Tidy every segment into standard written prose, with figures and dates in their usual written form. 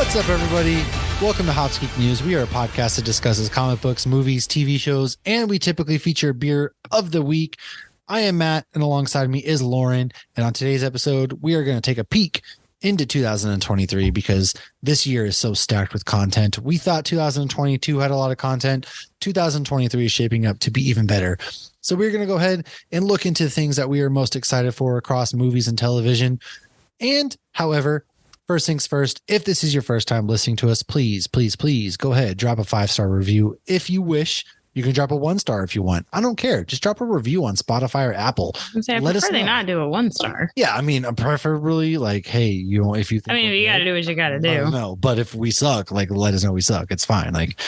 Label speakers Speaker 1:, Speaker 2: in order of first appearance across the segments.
Speaker 1: What's up, everybody? Welcome to Hops Geek News. We are a podcast that discusses comic books, movies, TV shows, and we typically feature beer of the week. I am Matt, and alongside me is Lauren. And on today's episode, we are going to take a peek into 2023 because this year is so stacked with content. We thought 2022 had a lot of content. 2023 is shaping up to be even better. So we're going to go ahead and look into the things that we are most excited for across movies and television. And, however, first things first, if this is your first time listening to us, please go ahead, drop a 5-star review if you wish. You can drop a 1-star if you want. I don't care. Just drop a review on Spotify or Apple.
Speaker 2: I prefer they not do a 1-star.
Speaker 1: Yeah, I mean, preferably like, hey, you know, if you think
Speaker 2: you got to do what you got to do.
Speaker 1: No, but if we suck, like, let us know we suck. It's fine. Like,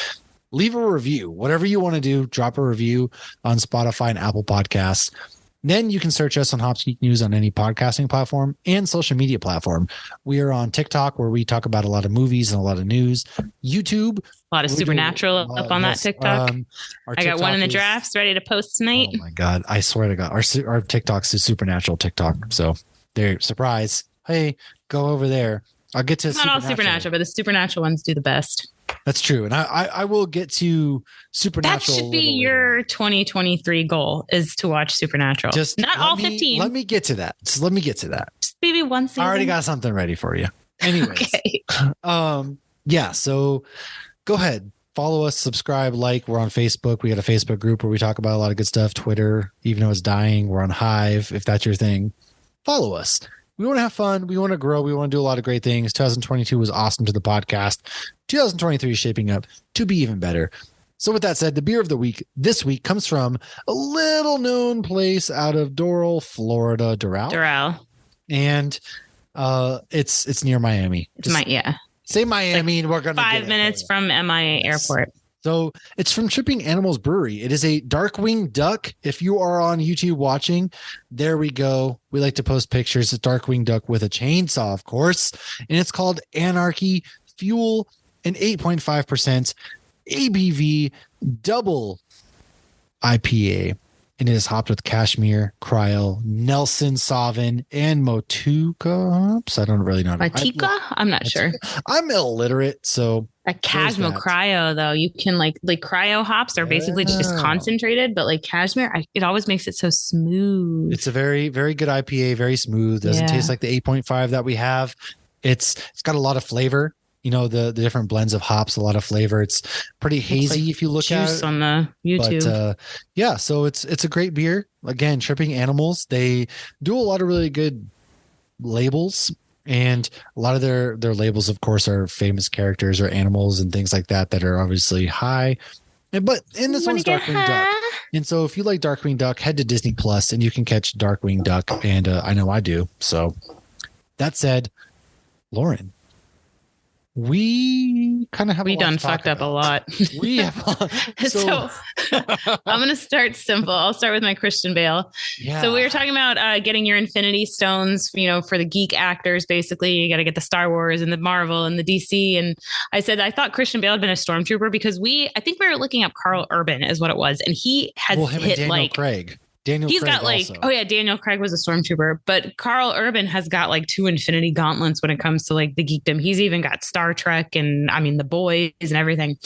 Speaker 1: leave a review. Whatever you want to do, drop a review on Spotify and Apple Podcasts. Then you can search us on Hops Geek News on any podcasting platform and social media platform. We are on TikTok, where we talk about a lot of movies and a lot of news. YouTube.
Speaker 2: A lot of Supernatural up on that TikTok. I got one in the drafts ready to post tonight.
Speaker 1: Oh, my God. I swear to God. Our TikTok's a Supernatural TikTok. So they're surprise. Hey, go over there. I'll get to
Speaker 2: It's not all Supernatural, but the Supernatural ones do the best.
Speaker 1: That's true. And I will get to Supernatural.
Speaker 2: That should be your 2023 goal, is to watch Supernatural.
Speaker 1: Just
Speaker 2: not all 15.
Speaker 1: Let me get to that. Just
Speaker 2: maybe one season.
Speaker 1: I already got something ready for you. Anyways.
Speaker 2: Okay.
Speaker 1: Yeah. So go ahead. Follow us, subscribe, like. We're on Facebook. We got a Facebook group where we talk about a lot of good stuff. Twitter, even though it's dying. We're on Hive, if that's your thing. Follow us. We want to have fun. We want to grow. We want to do a lot of great things. 2022 was awesome to the podcast. 2023 is shaping up to be even better. So with that said, the beer of the week this week comes from a little known place out of Doral, Florida, Doral. And it's near Miami. Say Miami and we're going to
Speaker 2: 5 minutes from MIA Airport.
Speaker 1: So it's from Tripping Animals Brewery. It is a Darkwing Duck. If you are on YouTube watching, there we go. We like to post pictures of Darkwing Duck with a chainsaw, of course. And it's called Anarchy Fuel, an 8.5% ABV double IPA. And it is hopped with Cashmere, Cryo, Nelson Sauvin, and Motueka hops. I don't really know.
Speaker 2: Motueka? I'm not sure.
Speaker 1: I'm illiterate, so...
Speaker 2: A Cashmere Cryo, though, you can like cryo hops are basically just concentrated, but like Cashmere, it always makes it so smooth.
Speaker 1: It's a very, very good IPA, very smooth. Doesn't taste like the 8.5 that we have. It's got a lot of flavor. You know, the different blends of hops, a lot of flavor. It's pretty hazy if you look at it.
Speaker 2: On the YouTube.
Speaker 1: But, so it's a great beer. Again, Tripping Animals. They do a lot of really good labels. And a lot of their labels, of course, are famous characters or animals and things like that are obviously high. But this one's Darkwing Duck. And so if you like Darkwing Duck, head to Disney Plus and you can catch Darkwing Duck. And I know I do. So that said, Lauren, we kind of have
Speaker 2: fucked up a lot.
Speaker 1: We have
Speaker 2: so I'm gonna start simple. I'll start with my Christian Bale. So we were talking about getting your Infinity Stones, for the geek actors. Basically, you got to get the Star Wars and the Marvel and the DC. And I said I thought Christian Bale had been a stormtrooper because I think we were looking up Carl Urban is what it was, and he has hit
Speaker 1: Daniel Craig.
Speaker 2: He's got Daniel Craig was a stormtrooper, but Carl Urban has got 2 Infinity Gauntlets when it comes to the geekdom. He's even got Star Trek and The Boys and everything.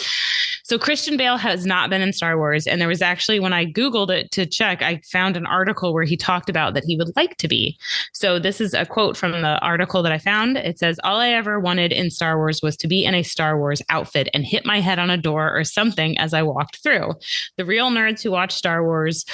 Speaker 2: So Christian Bale has not been in Star Wars. And there was actually, when I Googled it to check, I found an article where he talked about that he would like to be. So this is a quote from the article that I found. It says, "All I ever wanted in Star Wars was to be in a Star Wars outfit and hit my head on a door or something as I walked through. The real nerds who watch Star Wars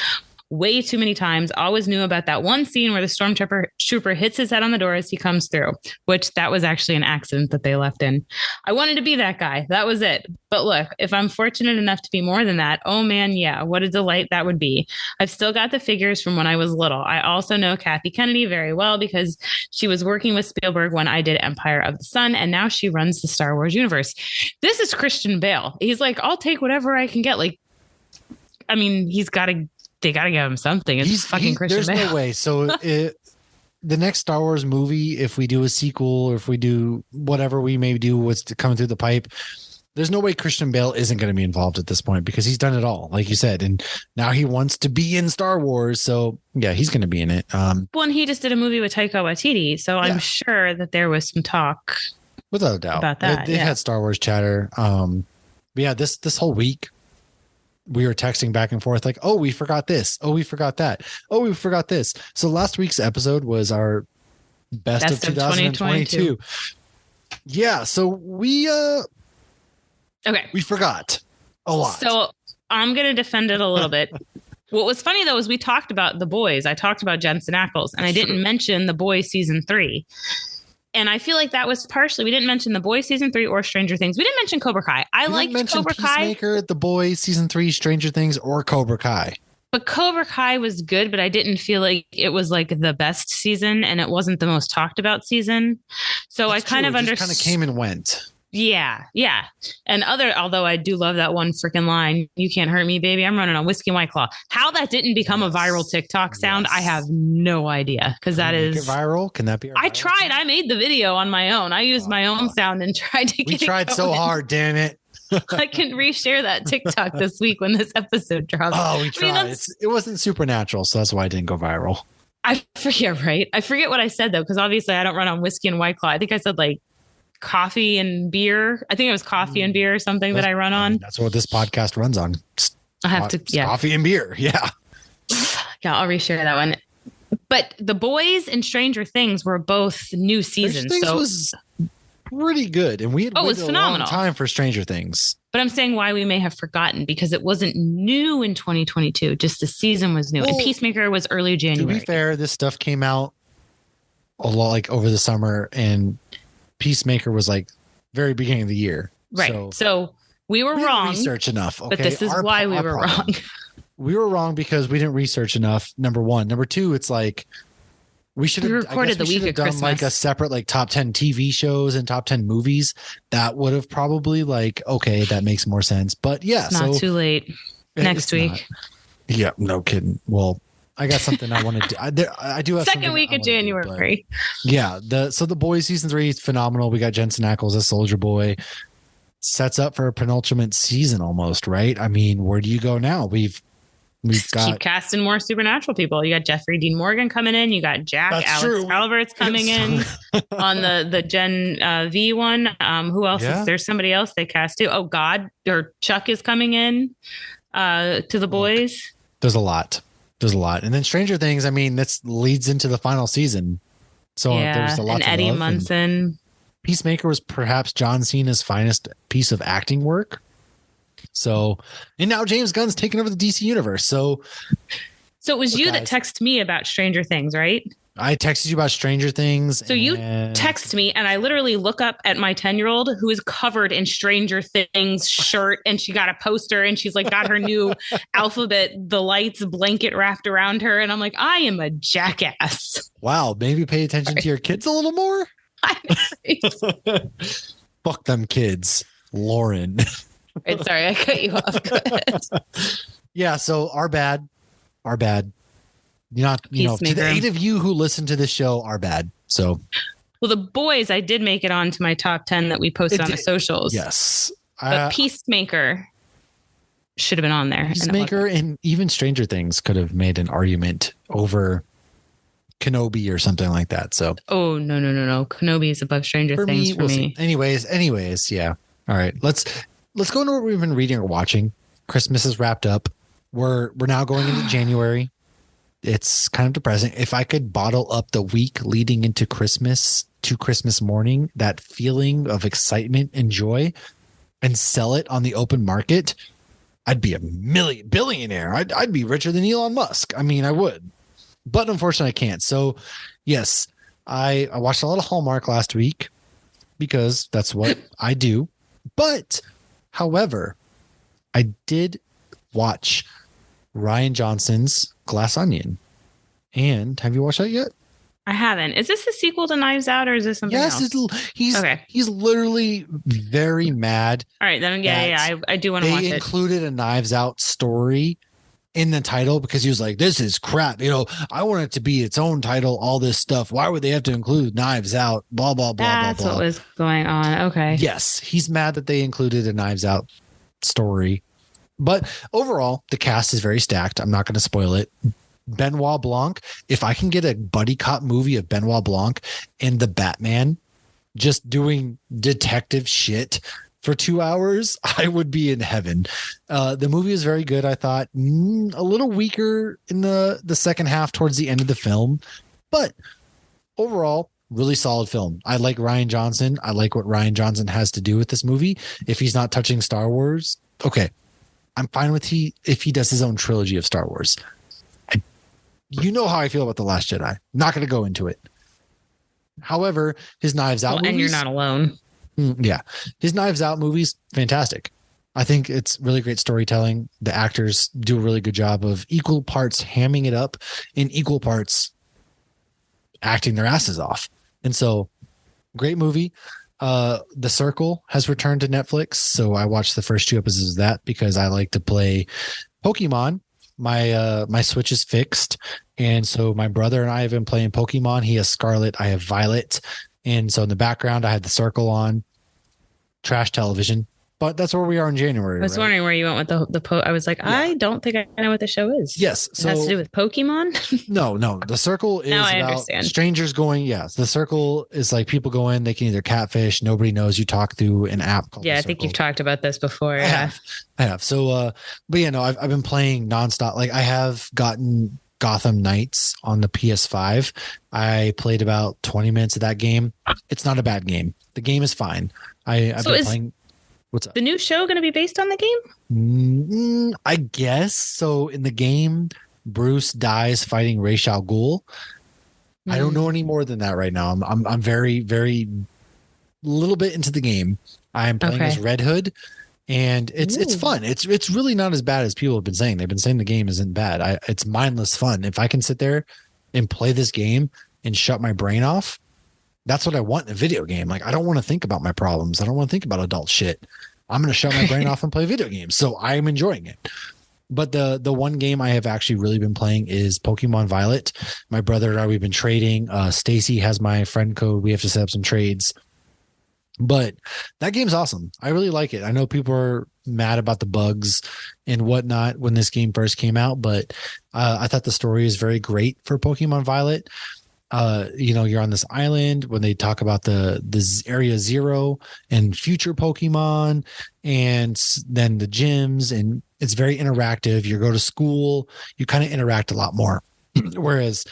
Speaker 2: way too many times always knew about that one scene where the stormtrooper hits his head on the door as he comes through," which that was actually an accident that they left in. "I wanted to be that guy. That was it. But look, if I'm fortunate enough to be more than that, oh man, yeah, what a delight that would be. I've still got the figures from when I was little. I also know Kathy Kennedy very well because she was working with Spielberg when I did Empire of the Sun, and now she runs the Star Wars universe." This is Christian Bale. He's like, I'll take whatever I can get. They got to give him something. It's fucking Christian Bale.
Speaker 1: There's no way. So the next Star Wars movie, if we do a sequel, or if we do whatever we may do, what's coming through the pipe, there's no way Christian Bale isn't going to be involved at this point because he's done it all, like you said. And now he wants to be in Star Wars. So yeah, he's going to be in it.
Speaker 2: Well, and he just did a movie with Taika Waititi. So I'm sure that there was some talk
Speaker 1: Without a doubt.
Speaker 2: About that.
Speaker 1: They've had Star Wars chatter. But yeah, this whole week we were texting back and forth like, oh, we forgot this. Oh, we forgot that. Oh, we forgot this. So last week's episode was our best of 2022. Yeah. So we forgot a lot.
Speaker 2: So I'm going to defend it a little bit. What was funny, though, is we talked about The Boys. I talked about Jensen Ackles, and I didn't mention The Boys season 3. And I feel like that was partially, we didn't mention The Boys season 3 or Stranger Things. We didn't mention Cobra Kai. I liked Cobra Kai.
Speaker 1: Peacemaker, The Boys season 3, Stranger Things, or Cobra Kai.
Speaker 2: But Cobra Kai was good, but I didn't feel like it was like the best season, and it wasn't the most talked about season. So I kind of understood.
Speaker 1: Kind of came and went.
Speaker 2: Yeah. And although I do love that one freaking line, "You can't hurt me, baby. I'm running on whiskey and White Claw." How that didn't become a viral TikTok sound, I have no idea. Because that is
Speaker 1: make it viral. Can that be?
Speaker 2: I tried. I made the video on my own. I used my own sound and tried to get it.
Speaker 1: We tried so hard, damn it.
Speaker 2: I can reshare that TikTok this week when this episode drops.
Speaker 1: Oh, we tried. It wasn't supernatural, so that's why it didn't go viral.
Speaker 2: I forget, right? I forget what I said, though, because obviously I don't run on whiskey and White Claw. I think I said like coffee and beer. I think it was coffee and beer or something that I run on.
Speaker 1: That's what this podcast runs on.
Speaker 2: I have to,
Speaker 1: coffee and beer. Yeah.
Speaker 2: Yeah, I'll reshare that one. But The Boys and Stranger Things were both new seasons.
Speaker 1: Stranger Things was pretty good. And we had waited a long time for Stranger Things.
Speaker 2: But I'm saying why we may have forgotten, because it wasn't new in 2022. Just the season was new. Well, and Peacemaker was early January.
Speaker 1: To be fair, this stuff came out a lot like over the summer, and Peacemaker was like very beginning of the year.
Speaker 2: Right. So we were wrong.
Speaker 1: Research enough. Okay?
Speaker 2: But this is why we were wrong.
Speaker 1: We were wrong because we didn't research enough. Number one. Number two, it's like we should have
Speaker 2: recorded the week of
Speaker 1: done
Speaker 2: Christmas.
Speaker 1: Like a separate like top 10 TV shows and top 10 movies. That would have probably like, okay, that makes more sense. But yeah,
Speaker 2: it's not too late. Next week.
Speaker 1: Yeah, no kidding. Well, I got something I want to do. I do have
Speaker 2: second week of January.
Speaker 1: Yeah. So The Boys season 3 is phenomenal. We got Jensen Ackles as Soldier Boy. Sets up for a penultimate season almost, right? I mean, where do you go now? We've got
Speaker 2: keep casting more supernatural people. You got Jeffrey Dean Morgan coming in. You got Alex Calvert's coming in on the Gen V one. Who else? Yeah. There's somebody else they cast too. Oh God, or Chuck is coming in to The Boys.
Speaker 1: There's a lot. And then Stranger Things, I mean, that leads into the final season. So there's a lot.
Speaker 2: And Eddie Munson.
Speaker 1: Peacemaker was perhaps John Cena's finest piece of acting work. So, and now James Gunn's taking over the DC universe. So
Speaker 2: it was you that texted me about Stranger Things, right?
Speaker 1: I texted you about Stranger Things.
Speaker 2: So you text me, and I literally look up at my 10-year-old who is covered in Stranger Things shirt, and she got a poster, and she's like got her new alphabet, the lights blanket wrapped around her, and I'm like, I am a jackass.
Speaker 1: Wow, maybe pay attention to your kids a little more. Fuck them kids, Lauren.
Speaker 2: Right, sorry, I cut you off. Go ahead.
Speaker 1: Yeah, so our bad. You know, to the 8 of you who listen to this show, are bad. So,
Speaker 2: well, The Boys, I did make it onto my top 10 that we posted on the socials.
Speaker 1: Yes,
Speaker 2: but Peacemaker should have been on there.
Speaker 1: Peacemaker and even Stranger Things could have made an argument over Kenobi or something like that. So,
Speaker 2: oh no, Kenobi is above Stranger Things for me.
Speaker 1: Anyways, yeah. All right, let's go into what we've been reading or watching. Christmas is wrapped up. We're now going into January. It's kind of depressing. If I could bottle up the week leading into Christmas to Christmas morning, that feeling of excitement and joy, and sell it on the open market, I'd be a billionaire. I'd be richer than Elon Musk. I mean, I would, but unfortunately I can't. So yes, I watched a lot of Hallmark last week because that's what I do. But however, I did watch Rian Johnson's Glass Onion. And have you watched that yet?
Speaker 2: I haven't. Is this a sequel to Knives Out, or is this something else?
Speaker 1: Yes, he's literally very mad.
Speaker 2: All right, then I do want to watch it. They
Speaker 1: included a Knives Out story in the title because he was like, this is crap. You know, I want it to be its own title, all this stuff. Why would they have to include Knives Out? Blah, blah, blah,
Speaker 2: That's
Speaker 1: blah, blah.
Speaker 2: What was going on. Okay.
Speaker 1: Yes, he's mad that they included a Knives Out story. But overall, the cast is very stacked. I'm not going to spoil it. Benoit Blanc, if I can get a buddy cop movie of Benoit Blanc and the Batman just doing detective shit for 2 hours, I would be in heaven. The movie is very good. I thought a little weaker in the second half towards the end of the film, but overall, really solid film. I like Rian Johnson. I like what Rian Johnson has to do with this movie. If he's not touching Star Wars, okay, I'm fine with if he does his own trilogy of Star Wars. You know how I feel about The Last Jedi. Not going to go into it. However, his Knives Out movies,
Speaker 2: and you're not alone.
Speaker 1: Yeah. His Knives Out movies, fantastic. I think it's really great storytelling. The actors do a really good job of equal parts hamming it up in equal parts acting their asses off. And so, great movie. The Circle has returned to Netflix, so I watched the first 2 episodes of that because I like to play Pokemon. My Switch is fixed, and so my brother and I have been playing Pokemon. He has Scarlet, I have Violet, and so in the background I had The Circle on. Trash television, but that's where we are in January.
Speaker 2: I was wondering where you went with the I was like, yeah. I don't think I know what the show is.
Speaker 1: Yes,
Speaker 2: so it has to do with Pokemon.
Speaker 1: No. The Circle is about strangers going. Yes, The Circle is like people go in. They can either catfish. Nobody knows. You talk through an app called.
Speaker 2: Yeah, I think you've talked about this before.
Speaker 1: I have. So, but yeah, no, I've been playing nonstop. Like I have gotten Gotham Knights on the PS5. I played about 20 minutes of that game. It's not a bad game. The game is fine. I've been playing. What's up?
Speaker 2: The new show going to be based on the game?
Speaker 1: I guess so. In the game, Bruce dies fighting Ra's al Ghul. I don't know any more than that right now. I'm very, very little bit into the game. I'm playing as Red Hood, and it's fun. It's really not as bad as people have been saying. They've been saying the game isn't bad. It's mindless fun. If I can sit there and play this game and shut my brain off, that's what I want in a video game. Like, I don't want to think about my problems. I don't want to think about adult shit. I'm going to shut my brain off and play video games. So I'm enjoying it. But the one game I have actually really been playing is Pokemon Violet. My brother and I, we've been trading. Stacy has my friend code. We have to set up some trades. But that game's awesome. I really like it. I know people are mad about the bugs and whatnot when this game first came out, but I thought the story is very great for Pokemon Violet. You're on this island when they talk about the area 0 and future Pokemon and then the gyms, and it's very interactive. You go to school, you kind of interact a lot more. Whereas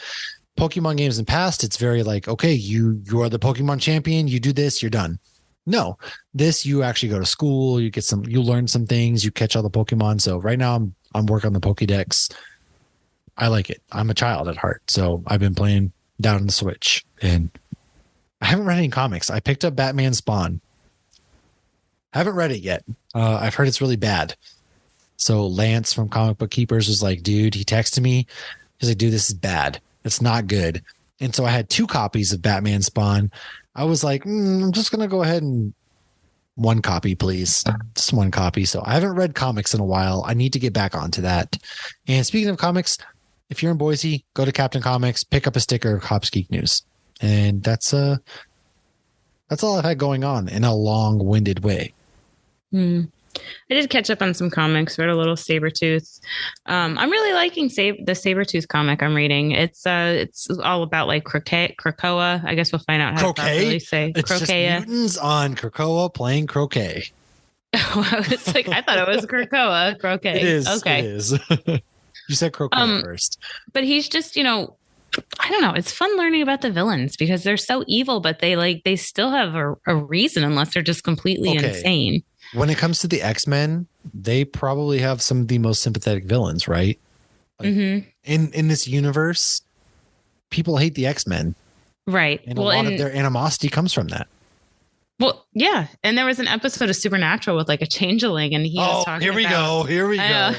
Speaker 1: Pokemon games in the past, it's very like, okay, you are the Pokemon champion, you do this, you're done. No, this, you actually go to school, you learn some things, you catch all the Pokemon. So right now I'm working on the Pokédex. I like it. I'm a child at heart. So I've been playing down on the Switch, and I haven't read any comics. I picked up Batman Spawn. I haven't read it yet. I've heard it's really bad. So Lance from Comic Book Keepers was like, dude, he texted me. He's like, dude, this is bad. It's not good. And so I had 2 copies of Batman Spawn. I was like, I'm just going to go ahead and 1 copy, please. Just 1 copy. So I haven't read comics in a while. I need to get back onto that. And speaking of comics, if you're in Boise, go to Captain Comics, pick up a sticker of Hops Geek News. And that's all I've had going on in a long-winded way.
Speaker 2: I did catch up on some comics, read a little Sabretooth. I'm really liking the Sabretooth comic I'm reading. It's all about like Krakoa. I guess we'll find out how to properly say
Speaker 1: it's Croquet. Just mutants on Krakoa playing croquet.
Speaker 2: I was like, I thought it was Krakoa. Croquet.
Speaker 1: It is.
Speaker 2: Okay.
Speaker 1: It is. You said croquet first.
Speaker 2: But he's just, I don't know. It's fun learning about the villains because they're so evil, but they still have a reason unless they're just completely insane.
Speaker 1: When it comes to the X-Men, they probably have some of the most sympathetic villains, right? Like, in this universe, people hate the X-Men.
Speaker 2: Right.
Speaker 1: And a lot of their animosity comes from that.
Speaker 2: Well, yeah. And there was an episode of Supernatural with like a changeling, and he was talking
Speaker 1: Here we go.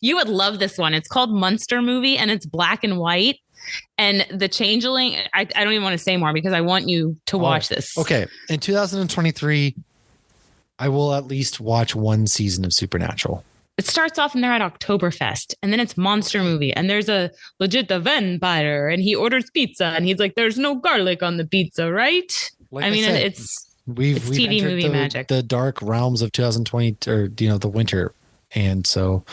Speaker 2: You would love this one. It's called Monster Movie, and it's black and white. And the changeling, I don't even want to say more because I want you to watch this.
Speaker 1: Okay. In 2023, I will at least watch 1 season of Supernatural.
Speaker 2: It starts off and they're at Oktoberfest, and then it's Monster Movie, and there's a legit vampire, and he orders pizza, and he's like, there's no garlic on the pizza, right?
Speaker 1: Like I mean,
Speaker 2: it's
Speaker 1: We've
Speaker 2: TV movie magic.
Speaker 1: The dark realms of 2020, or the winter, and so.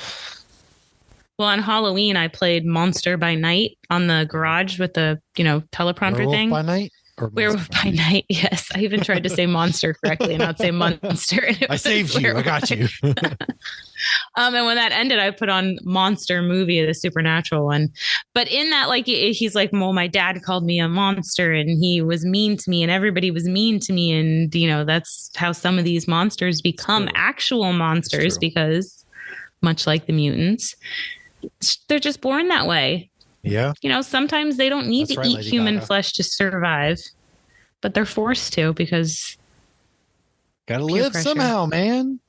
Speaker 2: Well, on Halloween, I played Monster by Night on the garage with the teleprompter
Speaker 1: Werewolf
Speaker 2: thing.
Speaker 1: by Night
Speaker 2: Werewolf by Night. Yes. I even tried to say monster correctly and not say monster.
Speaker 1: I saved you. I got you.
Speaker 2: And when that ended, I put on Monster Movie, the supernatural one. But in that, like, he's like, well, my dad called me a monster and he was mean to me and everybody was mean to me. And, you know, that's how some of these monsters become actual monsters because much like the mutants, they're just born that way.
Speaker 1: Yeah.
Speaker 2: You know, sometimes they don't need to eat human flesh to survive, but they're forced to because
Speaker 1: gotta live somehow, man.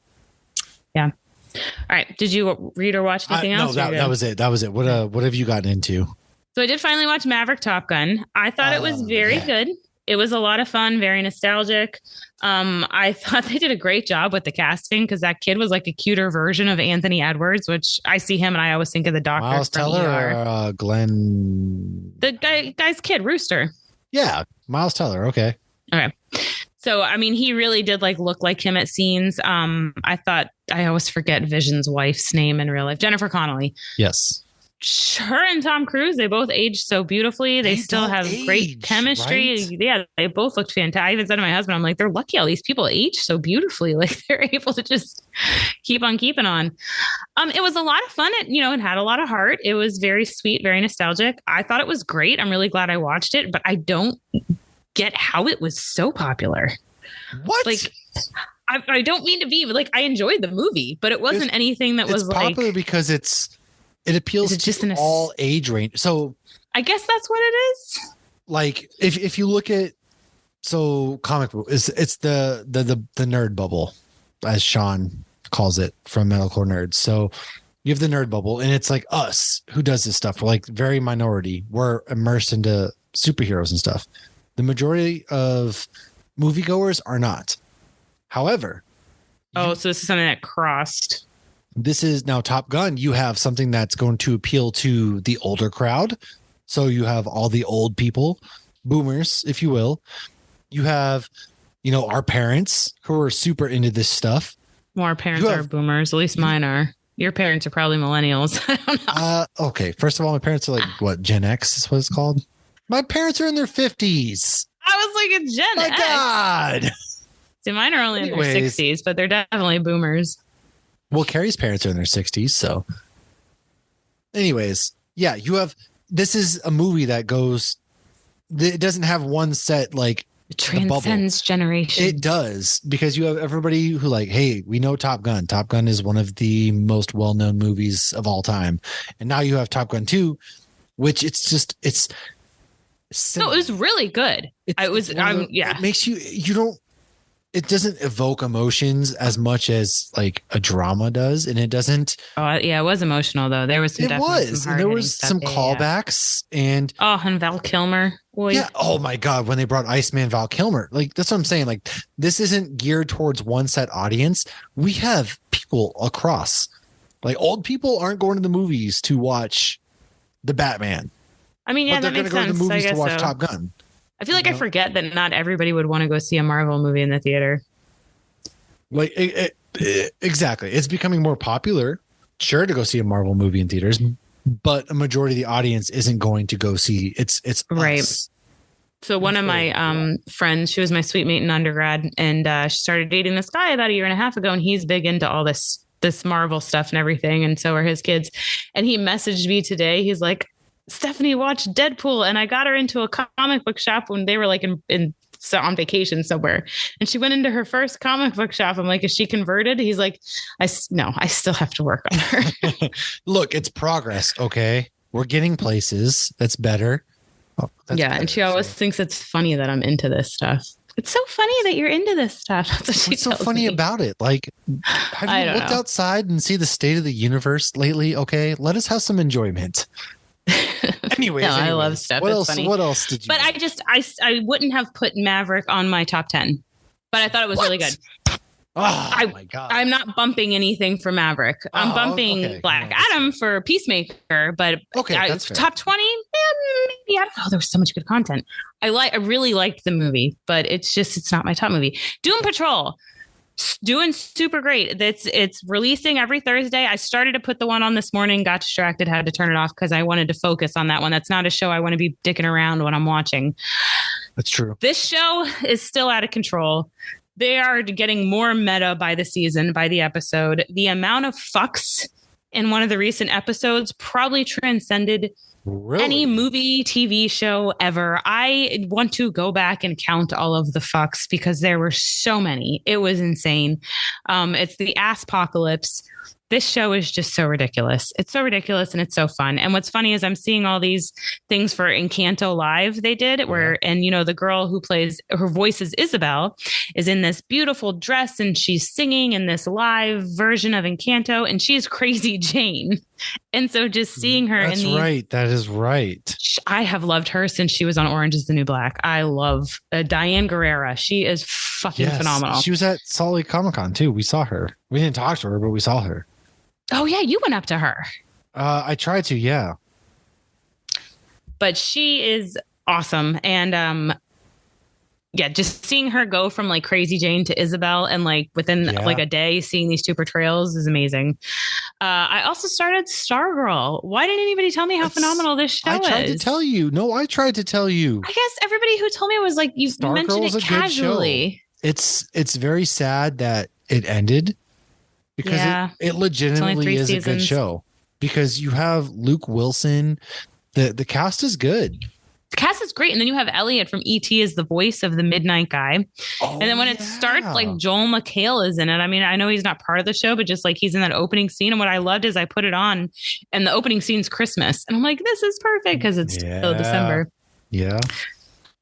Speaker 2: Yeah. All right. Did you read or watch anything else?
Speaker 1: No, that was it. That was it. What have you gotten into?
Speaker 2: So I did finally watch Maverick Top Gun. I thought it was very good. It was a lot of fun, very nostalgic. I thought they did a great job with the casting because that kid was like a cuter version of Anthony Edwards, which I see him and I always think of the doctor.
Speaker 1: Miles Teller or Glenn?
Speaker 2: The guy's kid, Rooster.
Speaker 1: Yeah, Miles Teller. Okay.
Speaker 2: So, I mean, he really did like look like him at scenes. I thought I always forget Vision's wife's name in real life. Jennifer Connelly.
Speaker 1: Yes.
Speaker 2: Her and Tom Cruise, they both aged so beautifully. They still have great chemistry. Right? Yeah, they both looked fantastic. I even said to my husband, I'm like, they're lucky all these people age so beautifully. Like they're able to just keep on keeping on. It was a lot of fun. It had a lot of heart. It was very sweet, very nostalgic. I thought it was great. I'm really glad I watched it, but I don't get how it was so popular.
Speaker 1: What?
Speaker 2: Like, I don't mean to be, but like, I enjoyed the movie, but it wasn't anything that was like
Speaker 1: popular because it appeals to all age range. So
Speaker 2: I guess that's what it is.
Speaker 1: Like if you look at comic book, it's the nerd bubble, as Sean calls it from Metalcore Nerds. So you have the nerd bubble, and it's like us who does this stuff. We're like very minority. We're immersed into superheroes and stuff. The majority of moviegoers are not. However,
Speaker 2: so this is something that crossed.
Speaker 1: This is now Top Gun. You have something that's going to appeal to the older crowd. So you have all the old people, boomers, if you will. You have, our parents who are super into this stuff.
Speaker 2: Well, our parents are boomers. At least mine are. Your parents are probably millennials. I don't know.
Speaker 1: Okay. First of all, my parents are like, what, Gen X is what it's called? My parents are in their 50s.
Speaker 2: I was like a Gen X.
Speaker 1: My God.
Speaker 2: See, mine are only in their 60s, but they're definitely boomers.
Speaker 1: Well, Carrie's parents are in their 60s. So anyways, yeah, this is a movie that it doesn't have one set, like
Speaker 2: it transcends generations.
Speaker 1: It does, because you have everybody who like, hey, we know Top Gun. Top Gun is one of the most well-known movies of all time. And now you have Top Gun 2, which it
Speaker 2: was really good.
Speaker 1: It makes it doesn't evoke emotions as much as like a drama does. And it doesn't.
Speaker 2: Oh yeah. It was emotional though. There was some
Speaker 1: callbacks and
Speaker 2: Val Kilmer. Boy.
Speaker 1: Yeah. Oh my God. When they brought Iceman Val Kilmer, like that's what I'm saying. Like this isn't geared towards one set audience. We have people across, like old people aren't going to the movies to watch the Batman.
Speaker 2: I mean, yeah, that makes sense. They're going to the movies to watch
Speaker 1: Top Gun.
Speaker 2: I feel like I forget that not everybody would want to go see a Marvel movie in the theater.
Speaker 1: Like exactly. It's becoming more popular, sure, to go see a Marvel movie in theaters, but a majority of the audience isn't going to go see it's
Speaker 2: right.
Speaker 1: Us.
Speaker 2: So one of my friends, she was my suite mate in undergrad, and she started dating this guy about a year and a half ago, and he's big into all this Marvel stuff and everything, and so are his kids. And he messaged me today. He's like, Stephanie watched Deadpool, and I got her into a comic book shop when they were like on vacation somewhere, and she went into her first comic book shop. I'm like, is she converted? He's like, I still have to work on her.
Speaker 1: Look, it's progress. Okay, we're getting places. That's better.
Speaker 2: And she always thinks it's funny that I'm into this stuff. It's so funny that you're into this stuff. That's what
Speaker 1: What's so funny about it? Like, have you looked outside and see the state of the universe lately? Okay, let us have some enjoyment. Anyways,
Speaker 2: I love stuff.
Speaker 1: What else did you?
Speaker 2: But I wouldn't have put Maverick on my top 10, but I thought it was really good.
Speaker 1: Oh my God!
Speaker 2: I'm not bumping anything for Maverick. I'm bumping Black Adam for Peacemaker, but
Speaker 1: that's fair.
Speaker 2: Top 20. Maybe I don't know. There was so much good content. I really liked the movie, but it's not my top movie. Doom Patrol. Doing super great. It's releasing every Thursday. I started to put the one on this morning, got distracted, had to turn it off because I wanted to focus on that one. That's not a show I want to be dicking around when I'm watching.
Speaker 1: That's true.
Speaker 2: This show is still out of control. They are getting more meta by the season, by the episode. The amount of fucks in one of the recent episodes probably transcended any movie, TV show ever. I want to go back and count all of the fucks because there were so many. It was insane. It's the ass apocalypse. This show is just so ridiculous. It's so ridiculous and it's so fun. And what's funny is I'm seeing all these things for Encanto Live they did where, and the girl who plays, her voice is Isabel, is in this beautiful dress and she's singing in this live version of Encanto and she's Crazy Jane. And so just seeing her
Speaker 1: That's right. That is right.
Speaker 2: I have loved her since she was on Orange is the New Black. I love Diane Guerrera. She is fucking phenomenal.
Speaker 1: She was at Salt Lake Comic-Con too. We saw her. We didn't talk to her, but we saw her.
Speaker 2: Oh, yeah. You went up to her.
Speaker 1: I tried to. Yeah.
Speaker 2: But she is awesome. And just seeing her go from like Crazy Jane to Isabel and like within like a day, seeing these two portrayals is amazing. I also started Stargirl. Why didn't anybody tell me how phenomenal this show is?
Speaker 1: I tried to tell you. No, I tried to tell you.
Speaker 2: I guess everybody who told me was like, you mentioned it casually.
Speaker 1: It's very sad that it ended. Because it legitimately is a good show. Because you have Luke Wilson. The cast is good.
Speaker 2: The cast is great. And then you have Elliot from E.T. as the voice of the Midnight Guy. Oh, and then when it starts, like Joel McHale is in it. I mean, I know he's not part of the show, but just like he's in that opening scene. And what I loved is I put it on and the opening scene's Christmas. And I'm like, this is perfect because it's still December.
Speaker 1: Yeah.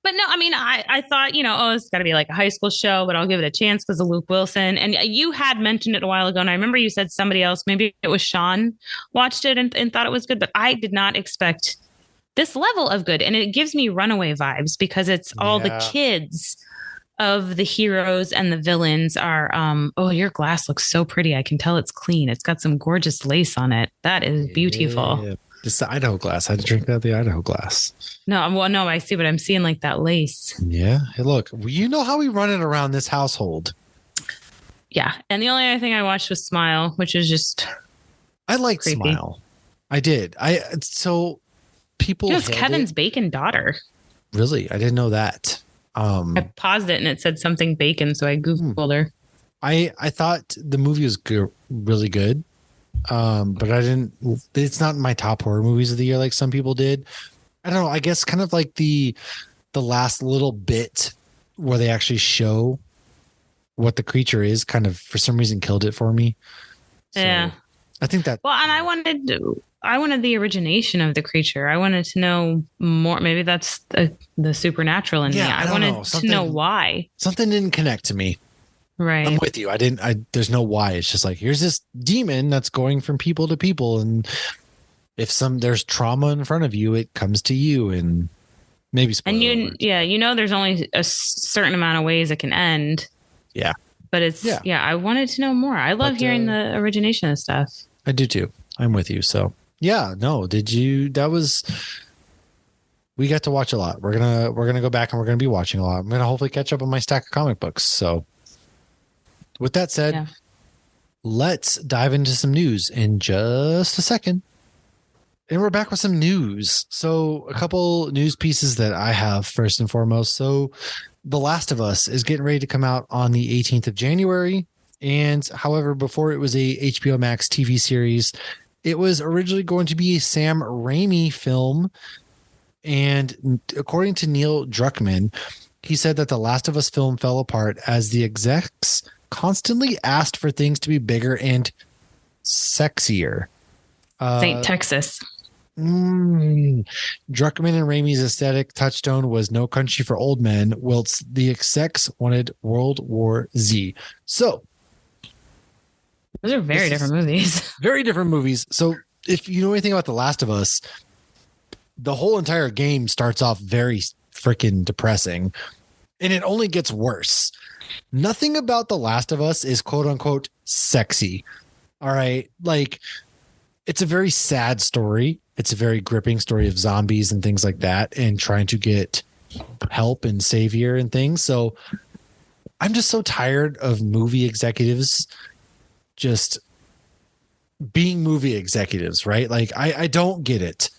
Speaker 2: But no, I mean, I thought, it's got to be like a high school show, but I'll give it a chance because of Luke Wilson. And you had mentioned it a while ago. And I remember you said somebody else, maybe it was Sean, watched it and thought it was good. But I did not expect this level of good. And it gives me Runaway vibes because it's all the kids of the heroes and the villains are, your glass looks so pretty. I can tell it's clean. It's got some gorgeous lace on it. That is beautiful.
Speaker 1: Yeah. It's the Idaho glass. I had to drink out of the Idaho glass.
Speaker 2: No, I see, but I'm seeing like that lace.
Speaker 1: Yeah. Hey, look, you know how we run it around this household.
Speaker 2: Yeah. And the only other thing I watched was Smile, which is just
Speaker 1: I liked creepy. Smile. I did. So people.
Speaker 2: It was Kevin's Bacon daughter.
Speaker 1: Really? I didn't know that.
Speaker 2: I paused it and it said something Bacon, so I Googled her.
Speaker 1: I thought the movie was really good. But it's not in my top horror movies of the year like some people did. I don't know. I guess kind of like the last little bit where they actually show what the creature is kind of for some reason killed it for me. So
Speaker 2: yeah.
Speaker 1: I think that.
Speaker 2: Well, and I wanted the origination of the creature. I wanted to know more. Maybe that's the supernatural in me. I wanted to know why. Something
Speaker 1: didn't connect to me.
Speaker 2: Right.
Speaker 1: I'm with you. There's no why. It's just like, here's this demon that's going from people to people. And if there's trauma in front of you, it comes to you and maybe.
Speaker 2: And there's only a certain amount of ways it can end.
Speaker 1: Yeah.
Speaker 2: But I wanted to know more. I love hearing the origination of stuff.
Speaker 1: I do too. I'm with you. So yeah, no, we got to watch a lot. We're going to go back and we're going to be watching a lot. I'm going to hopefully catch up on my stack of comic books. So with that said, let's dive into some news in just a second. And we're back with some news. So a couple news pieces that I have first and foremost. So The Last of Us is getting ready to come out on the 18th of January. And however, before it was a HBO Max TV series, it was originally going to be a Sam Raimi film. And according to Neil Druckmann, he said that the Last of Us film fell apart as the execs constantly asked for things to be bigger and sexier.
Speaker 2: St. Texas.
Speaker 1: Druckmann and Raimi's aesthetic touchstone was No Country for Old Men, whilst the execs wanted World War Z. So
Speaker 2: those are very different movies.
Speaker 1: Very different movies. So if you know anything about The Last of Us, the whole entire game starts off very freaking depressing, and it only gets worse. Nothing about The Last of Us is quote unquote sexy. All right. Like, it's a very sad story. It's a very gripping story of zombies and things like that and trying to get help and savior and things. So I'm just so tired of movie executives just being movie executives, right? Like, I don't get it.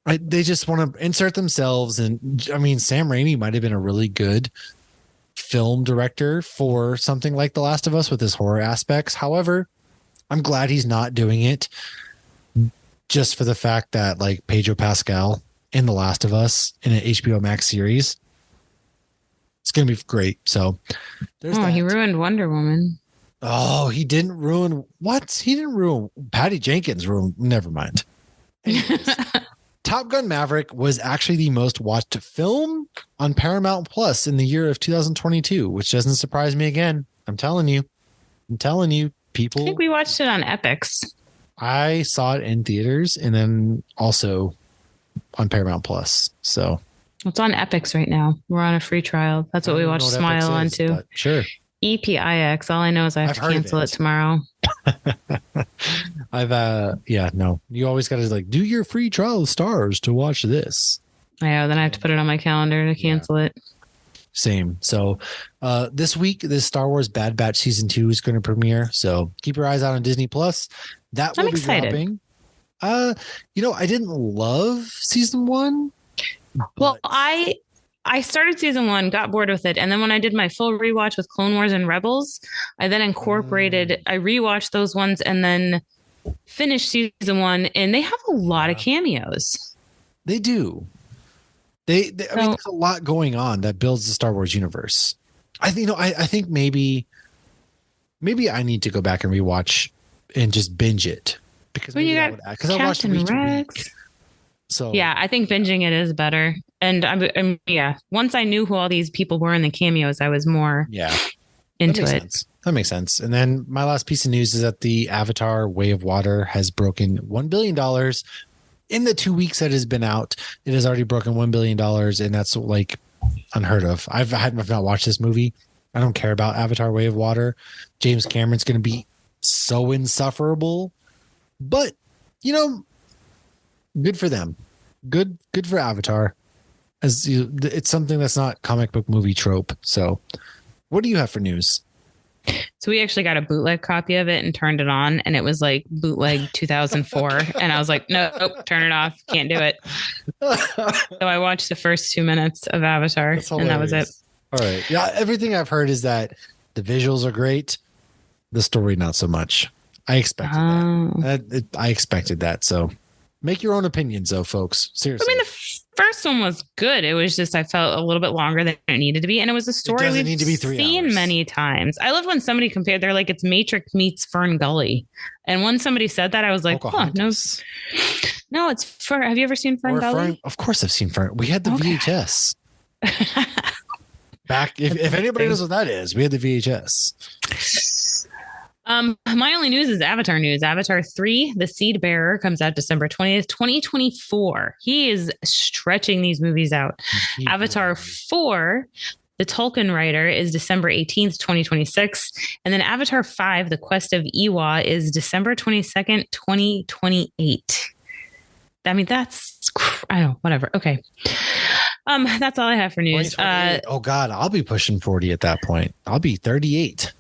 Speaker 1: They just want to insert themselves. And I mean, Sam Raimi might have been a really good film director for something like The Last of Us with his horror aspects. However, I'm glad he's not doing it just for the fact that like Pedro Pascal in The Last of Us in an HBO Max series, it's going to be great. So
Speaker 2: there's he ruined Wonder Woman.
Speaker 1: Oh, he didn't ruin what? He didn't ruin Patty Jenkins. Never mind. Anyways, Top Gun Maverick was actually the most watched film on Paramount Plus in the year of 2022, which doesn't surprise me again. I'm telling you, people.
Speaker 2: I think we watched it on Epix.
Speaker 1: I saw it in theaters and then also on Paramount Plus. So
Speaker 2: it's on Epix right now. We're on a free trial. That's what we watched Smile on too.
Speaker 1: Sure.
Speaker 2: EPIX. All I know is I have to cancel it tomorrow.
Speaker 1: You always got to like do your free trial of Stars to watch this.
Speaker 2: Yeah, then I have to put it on my calendar to cancel it.
Speaker 1: Same. So this week, this Star Wars Bad Batch season 2 is going to premiere. So keep your eyes out on Disney Plus. That will be dropping. I didn't love season 1.
Speaker 2: Well, I started season 1, got bored with it. And then when I did my full rewatch with Clone Wars and Rebels, I then incorporated, I rewatched those ones and then finished season 1. And they have a lot of cameos.
Speaker 1: They do. I mean, there's a lot going on that builds the Star Wars universe. I think maybe I need to go back and rewatch and just binge it because I watched week to week. So
Speaker 2: yeah, I think binging it is better. And I'm once I knew who all these people were in the cameos, I was more into it.
Speaker 1: That makes sense. And then my last piece of news is that the Avatar Way of Water has broken $1 billion. In the 2 weeks that it has been out, it has already broken $1 billion. And that's like unheard of. I've not watched this movie. I don't care about Avatar Way of Water. James Cameron's going to be so insufferable. But, good for them. Good for Avatar. It's something that's not comic book movie trope. So what do you have for news?
Speaker 2: So we actually got a bootleg copy of it and turned it on, and it was like bootleg 2004. And I was like, nope, turn it off. Can't do it. So I watched the first 2 minutes of Avatar and that was it.
Speaker 1: All right. Yeah. Everything I've heard is that the visuals are great. The story, not so much. I expected that. I expected that. So make your own opinions though, folks. Seriously.
Speaker 2: I mean, the first one was good. It was just, I felt a little bit longer than it needed to be. And it was a story we've
Speaker 1: need to be 3
Speaker 2: seen
Speaker 1: hours.
Speaker 2: Many times. I love when somebody compared, they're like, it's Matrix meets Fern Gully. And when somebody said that, I was like, no, it's Fern. Have you ever seen Fern Gully?
Speaker 1: Of course I've seen Fern. We had the VHS. Back, if anybody knows what that is, we had the VHS.
Speaker 2: My only news is Avatar news. Avatar 3, The Seed Bearer, comes out December 20th, 2024. He is stretching these movies out. Avatar 4, The Tolkien Writer, is December 18th, 2026. And then Avatar 5, The Quest of Iwa, is December 22nd, 2028. I mean, whatever. Okay. That's all I have for news.
Speaker 1: Oh God, I'll be pushing 40 at that point. I'll be 38.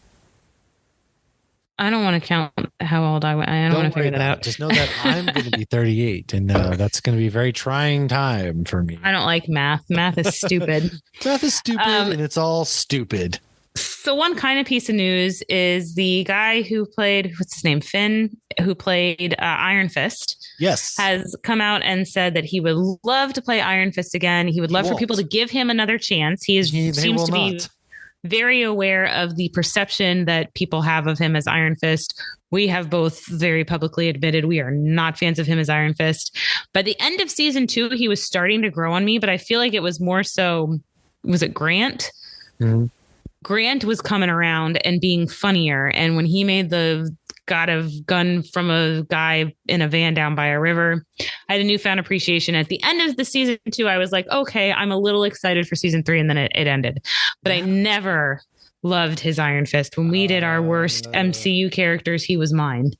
Speaker 2: I don't want to count how old I went. I don't want to figure that out.
Speaker 1: Just know that I'm going to be 38, and that's going to be a very trying time for me.
Speaker 2: I don't like math. Math is stupid.
Speaker 1: Math is stupid, and it's all stupid.
Speaker 2: So one kind of piece of news is the guy who played, what's his name? Finn, who played Iron Fist.
Speaker 1: Yes.
Speaker 2: Has come out and said that he would love to play Iron Fist again. He would love for people to give him another chance. He seems to be very aware of the perception that people have of him as Iron Fist. We have both very publicly admitted we are not fans of him as Iron Fist. By the end of season 2, he was starting to grow on me, but I feel like it was more so, was it Grant? Mm-hmm. Grant was coming around and being funnier. And when he made the got a gun from a guy in a van down by a river, I had a newfound appreciation. At the end of the season 2, I was like, okay, I'm a little excited for season 3. And then it ended. But I never loved his Iron Fist. When we did our worst MCU characters, he was mine.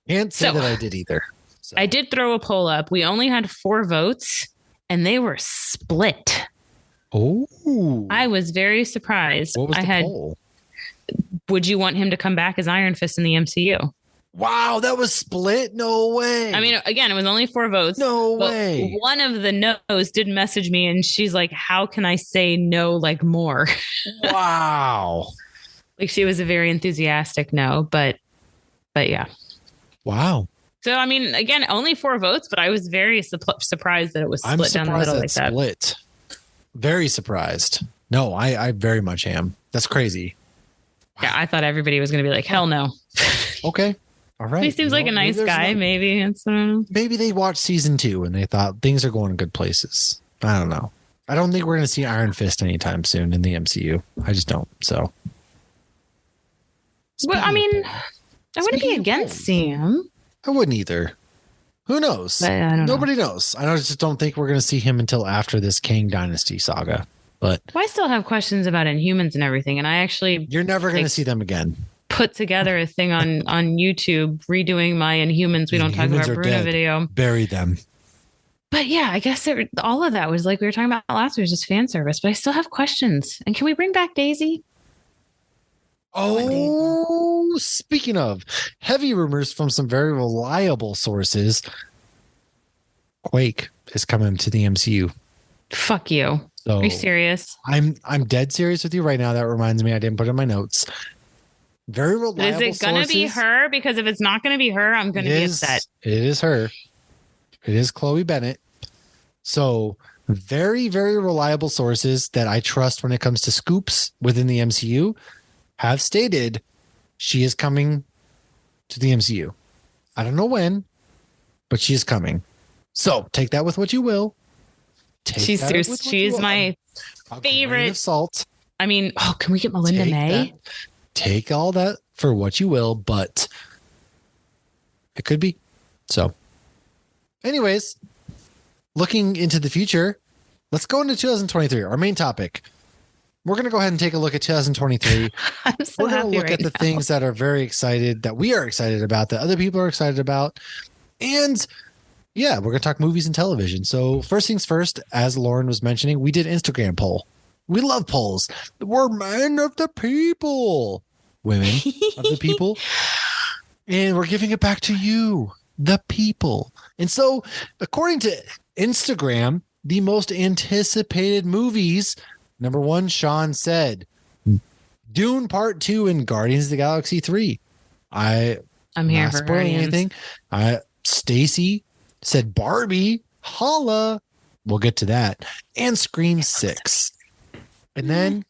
Speaker 1: Can't say that I did either.
Speaker 2: So. I did throw a poll up. We only had 4 votes and they were split.
Speaker 1: Oh,
Speaker 2: I was very surprised.
Speaker 1: What was the poll?
Speaker 2: Would you want him to come back as Iron Fist in the MCU?
Speaker 1: Wow, that was split? No way.
Speaker 2: I mean, again, it was only 4 votes.
Speaker 1: No way.
Speaker 2: One of the no's did message me and she's like, how can I say no like more?
Speaker 1: Wow.
Speaker 2: Like she was a very enthusiastic no, but yeah.
Speaker 1: Wow.
Speaker 2: So, I mean, again, only 4 votes, but I was very surprised that it was split down the middle like that.
Speaker 1: Split. Very surprised. No, I very much am. That's crazy.
Speaker 2: Yeah, I thought everybody was going to be like, hell no.
Speaker 1: Okay. All right.
Speaker 2: He seems like a nice guy. Maybe it's
Speaker 1: maybe they watched season 2 and they thought things are going in good places. I don't know. I don't think we're going to see Iron Fist anytime soon in the MCU. I just don't. So,
Speaker 2: well, I mean, I wouldn't be against seeing him.
Speaker 1: I wouldn't either. Who knows? Nobody knows. I just don't think we're going to see him until after this Kang Dynasty saga. But
Speaker 2: I still have questions about Inhumans and everything, and I actually
Speaker 1: you're never going to see them again.
Speaker 2: Put together a thing on YouTube redoing my Inhumans. We don't talk about Bruno video.
Speaker 1: Bury them.
Speaker 2: But yeah, I guess all of that was like we were talking about last week, was just fan service. But I still have questions. And can we bring back Daisy?
Speaker 1: Oh, speaking of, heavy rumors from some very reliable sources, Quake is coming to the MCU.
Speaker 2: Fuck you. So are you serious?
Speaker 1: I'm dead serious with you right now. That reminds me, I didn't put in my notes. Very reliable. But
Speaker 2: is it going to be her? Because if it's not going to be her, I'm going to be upset.
Speaker 1: It is her. It is Chloe Bennett. So very, very reliable sources that I trust when it comes to scoops within the MCU have stated she is coming to the MCU. I don't know when, but she is coming. So take that with what you will.
Speaker 2: She's my favorite.
Speaker 1: Salt.
Speaker 2: I mean, can we get Melinda May?
Speaker 1: Take all that for what you will, but it could be. So, anyways, looking into the future, let's go into 2023. Our main topic. We're going to go ahead and take a look at 2023. We're going to look at the things that are very excited, that we are excited about, that other people are excited about. And yeah, we're going to talk movies and television. So first things first, as Lauren was mentioning, we did Instagram poll. We love polls. We're men of the people, women of the people. And we're giving it back to you, the people. And so according to Instagram, the most anticipated movies, number 1, Sean said Dune Part 2 and Guardians of the Galaxy 3. I'm here for spoiling anything. Stacy said Barbie, holla. We'll get to that. And Scream 6. And then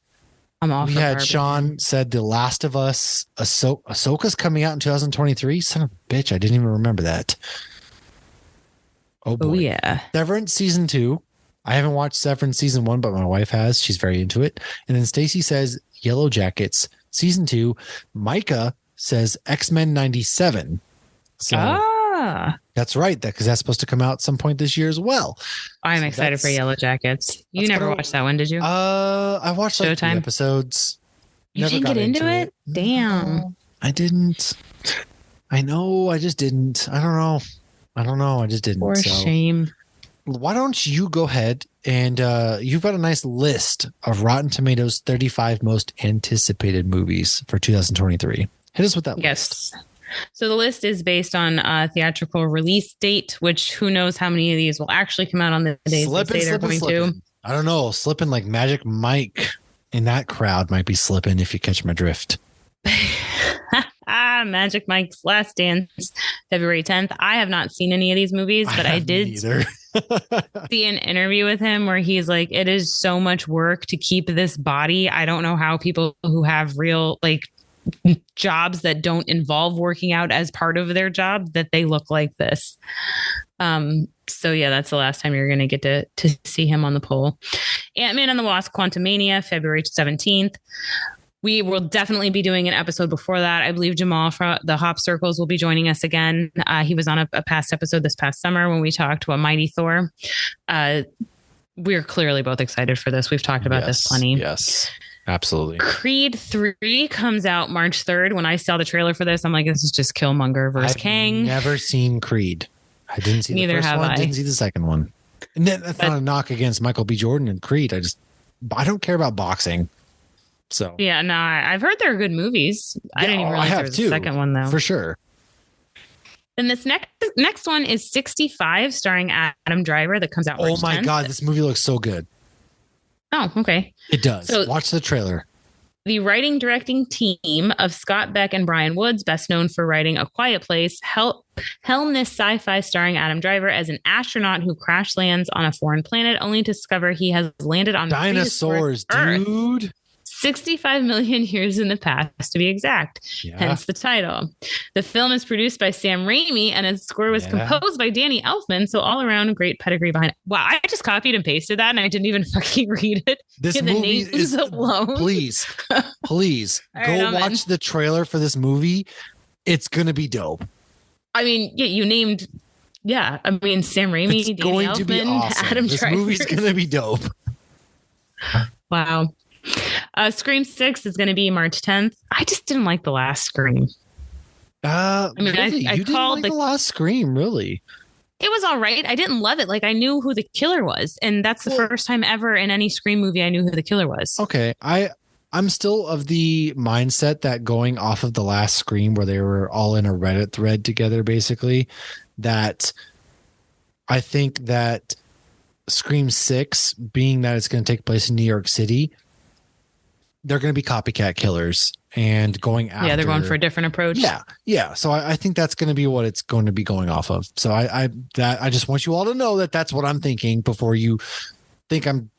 Speaker 1: we had Barbie. Sean said The Last of Us. Ahsoka's coming out in 2023. Son of a bitch, I didn't even remember that. Oh boy. Oh, yeah. Severance season 2. I haven't watched Severance season 1, but my wife has. She's very into it. And then Stacy says Yellow Jackets season 2. Micah says X-Men 97. So that's right. Because that's supposed to come out some point this year as well.
Speaker 2: I'm excited for Yellow Jackets. You never watched that one, did you?
Speaker 1: I watched like 3 episodes.
Speaker 2: You didn't get into it? Damn.
Speaker 1: No, I didn't. I know. I just didn't. I don't know. I just didn't.
Speaker 2: For shame.
Speaker 1: Why don't you go ahead and you've got a nice list of Rotten Tomatoes 35 most anticipated movies for 2023. Hit us with that list.
Speaker 2: So the list is based on theatrical release date, which who knows how many of these will actually come out on the days they say they're going to.
Speaker 1: I don't know. Slipping like Magic Mike in that crowd might be slipping if you catch my drift.
Speaker 2: Magic Mike's Last Dance, February 10th. I have not seen any of these movies, but I did see an interview with him where he's like, it is so much work to keep this body. I don't know how people who have real jobs that don't involve working out as part of their job that they look like this. So yeah, that's the last time you're going to get to see him on the poll. Ant-Man and the Wasp: Quantumania, February 17th. We will definitely be doing an episode before that. I believe Jamal from the Hop Circles will be joining us again. He was on a past episode this past summer when we talked to a Mighty Thor. We're clearly both excited for this. We've talked about this plenty.
Speaker 1: Yes, absolutely.
Speaker 2: Creed 3 comes out March 3rd. When I saw the trailer for this, I'm like, this is just Killmonger versus Kang.
Speaker 1: I've never seen Creed. I didn't see the first one. I didn't see the second one. And that's not a knock against Michael B. Jordan and Creed. I don't care about boxing. So
Speaker 2: yeah, no, I've heard they're good movies. I didn't even realize there was a second one though.
Speaker 1: For sure.
Speaker 2: Then this next one is 65, starring Adam Driver, that comes out March 10th.
Speaker 1: Oh my God, this movie looks so good.
Speaker 2: Oh, okay.
Speaker 1: It does.
Speaker 2: So,
Speaker 1: watch the trailer.
Speaker 2: The writing directing team of Scott Beck and Brian Woods, best known for writing A Quiet Place, helm this sci-fi starring Adam Driver as an astronaut who crash lands on a foreign planet only to discover he has landed on
Speaker 1: dinosaurs, dude.
Speaker 2: 65 million years in the past, to be exact. Yeah. Hence the title. The film is produced by Sam Raimi, and its score was composed by Danny Elfman. So all around, great pedigree behind it. Wow, I just copied and pasted that, and I didn't even fucking read it.
Speaker 1: This movie is alone. Please go watch the trailer for this movie. It's gonna be dope.
Speaker 2: I mean, yeah, you named. Yeah, I mean, Sam Raimi,
Speaker 1: it's
Speaker 2: Danny
Speaker 1: going
Speaker 2: Elfman,
Speaker 1: to be awesome.
Speaker 2: Adam
Speaker 1: This
Speaker 2: Driver.
Speaker 1: movie's gonna be dope.
Speaker 2: Wow. Scream 6 is going to be March 10th. I just didn't like the last Scream.
Speaker 1: I mean, really? You didn't like the last Scream, really?
Speaker 2: It was all right. I didn't love it. Like, I knew who the killer was, and that's the first time ever in any Scream movie I knew who the killer was.
Speaker 1: Okay, I'm still of the mindset that going off of the last Scream, where they were all in a Reddit thread together, basically, that I think that Scream 6, being that it's going to take place in New York City, they're going to be copycat killers and going after.
Speaker 2: Yeah, they're going for a different approach.
Speaker 1: Yeah. So I think that's going to be what it's going to be going off of. So I just want you all to know that that's what I'm thinking before you think I'm.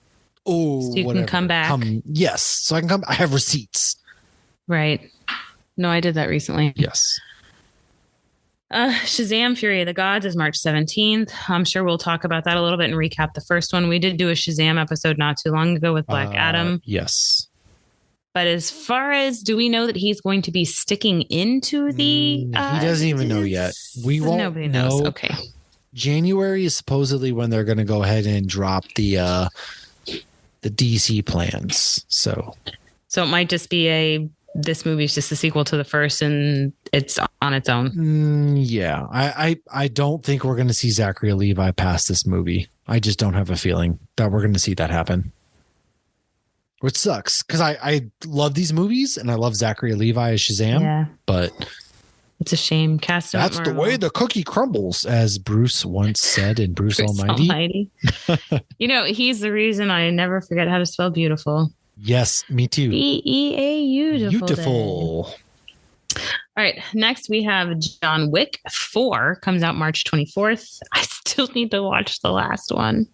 Speaker 1: Oh,
Speaker 2: so you can come back.
Speaker 1: Yes, so I can come. I have receipts.
Speaker 2: Right. No, I did that recently.
Speaker 1: Yes.
Speaker 2: Shazam! Fury of the Gods is March 17th. I'm sure we'll talk about that a little bit and recap the first one. We did do a Shazam episode not too long ago with Black Adam.
Speaker 1: Yes.
Speaker 2: But as far as, do we know that he's going to be sticking into the?
Speaker 1: He doesn't even know yet. We won't. Nobody knows.
Speaker 2: Know. Okay.
Speaker 1: January is supposedly when they're going to go ahead and drop the DC plans. So
Speaker 2: it might just be this movie is just a sequel to the first, and it's on its own.
Speaker 1: Yeah, I don't think we're going to see Zachary Levi past this movie. I just don't have a feeling that we're going to see that happen. Which sucks, because I love these movies and I love Zachary Levi as Shazam.
Speaker 2: Yeah.
Speaker 1: But
Speaker 2: it's a shame.
Speaker 1: That's the way the cookie crumbles, as Bruce once said in Bruce Almighty.
Speaker 2: You know, he's the reason I never forget how to spell beautiful.
Speaker 1: Yes, me too.
Speaker 2: Beau.
Speaker 1: Beautiful.
Speaker 2: All right. Next, we have John Wick 4 comes out March 24th. I still need to watch the last one.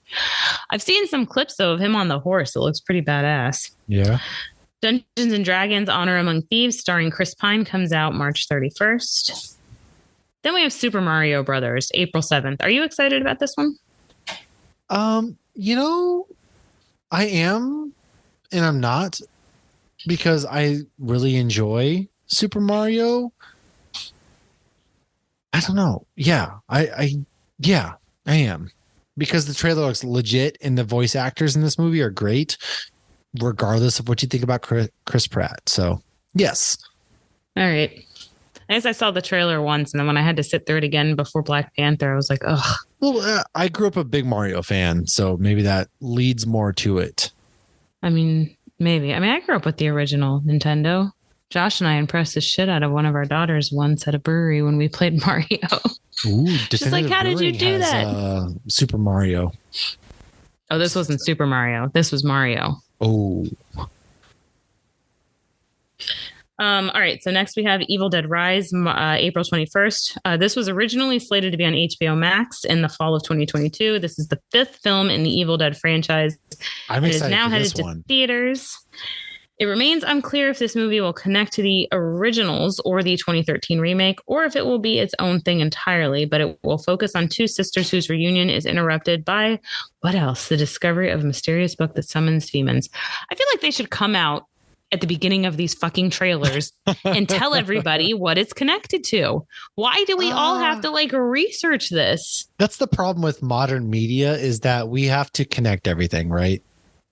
Speaker 2: I've seen some clips, though, of him on the horse. It looks pretty badass.
Speaker 1: Yeah.
Speaker 2: Dungeons and Dragons Honor Among Thieves, starring Chris Pine, comes out March 31st. Then we have Super Mario Brothers, April 7th. Are you excited about this one?
Speaker 1: You know, I am and I'm not, because I really enjoy Super Mario. I don't know. Yeah, I am, because the trailer looks legit and the voice actors in this movie are great, regardless of what you think about Chris Pratt. So yes.
Speaker 2: All right. I guess I saw the trailer once, and then when I had to sit through it again before Black Panther, I was like, ugh.
Speaker 1: Well, I grew up a big Mario fan, so maybe that leads more to it.
Speaker 2: I mean, maybe. I mean, I grew up with the original Nintendo. Josh and I impressed the shit out of one of our daughters once at a brewery when we played Mario.
Speaker 1: Ooh,
Speaker 2: she's like, how did you do that?
Speaker 1: Super Mario.
Speaker 2: Oh, this wasn't Super Mario. This was Mario.
Speaker 1: Oh.
Speaker 2: All right. So next we have Evil Dead Rise, April 21st. This was originally slated to be on HBO Max in the fall of 2022. This is the 5th film in the Evil Dead franchise.
Speaker 1: I'm excited. It is now headed
Speaker 2: to theaters. It remains unclear if this movie will connect to the originals or the 2013 remake, or if it will be its own thing entirely, but it will focus on two sisters whose reunion is interrupted by, what else? The discovery of a mysterious book that summons demons. I feel like they should come out at the beginning of these fucking trailers and tell everybody what it's connected to. Why do we all have to research this?
Speaker 1: That's the problem with modern media, is that we have to connect everything, right?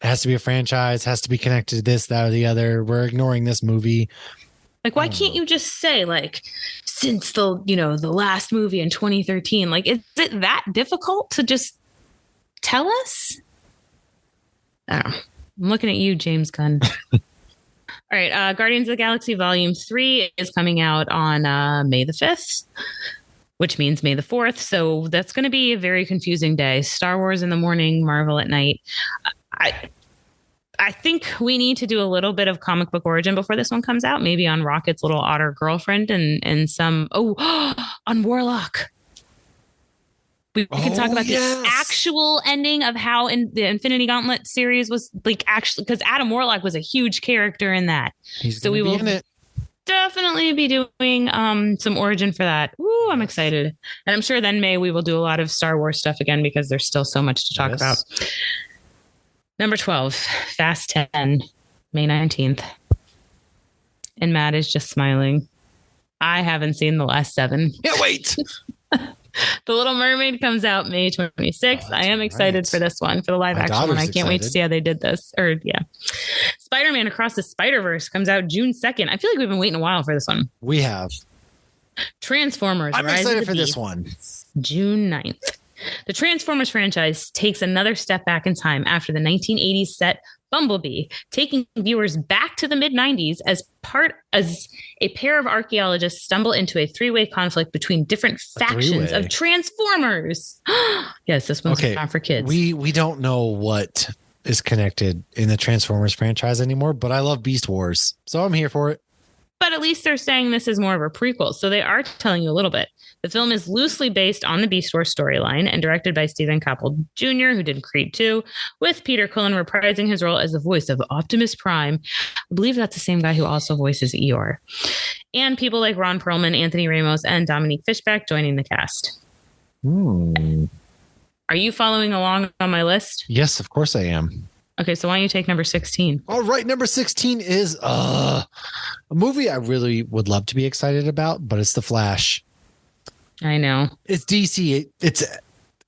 Speaker 1: It has to be a franchise, has to be connected to this, that, or the other. We're ignoring this movie.
Speaker 2: Why can't you just say, since the last movie in 2013, is it that difficult to just tell us? I don't know. I'm looking at you, James Gunn. All right. Guardians of the Galaxy Volume 3 is coming out on May the 5th. which means May the 4th. So that's going to be a very confusing day. Star Wars in the morning, Marvel at night. I think we need to do a little bit of comic book origin before this one comes out, maybe on Rocket's little otter girlfriend and some, on Warlock. We can talk about the actual ending of how in the Infinity Gauntlet series was like actually, because Adam Warlock was a huge character in that.
Speaker 1: So we will
Speaker 2: definitely be doing some origin for that. Ooh, I'm excited. And I'm sure then May we will do a lot of Star Wars stuff again because there's still so much to talk about. Number 12, Fast 10, May 19th. And Matt is just smiling. I haven't seen the last 7.
Speaker 1: Can't wait.
Speaker 2: The Little Mermaid comes out May 26th. I am excited for this one, for the live action one. I can't wait to see how they did this. Spider-Man Across the Spider-Verse comes out June 2nd. I feel like we've been waiting a while for this one.
Speaker 1: We have.
Speaker 2: Transformers.
Speaker 1: I'm excited for this one.
Speaker 2: June 9th. The Transformers franchise takes another step back in time after the 1980s set Bumblebee, taking viewers back to the mid-90s as a pair of archaeologists stumble into a three-way conflict between different factions of Transformers. Yes, this one's not for kids.
Speaker 1: We don't know what is connected in the Transformers franchise anymore, but I love Beast Wars, so I'm here for it.
Speaker 2: But at least they're saying this is more of a prequel, so they are telling you a little bit. The film is loosely based on the Beast Wars storyline and directed by Stephen Koppel Jr., who did Creed 2, with Peter Cullen reprising his role as the voice of Optimus Prime. I believe that's the same guy who also voices Eeyore. And people like Ron Perlman, Anthony Ramos, and Dominique Fishback joining the cast. Are you following along on my list?
Speaker 1: Yes, of course I am.
Speaker 2: Okay, so why don't you take number 16? All
Speaker 1: right, number 16 is a movie I really would love to be excited about, but it's The Flash.
Speaker 2: I know.
Speaker 1: It's DC. It's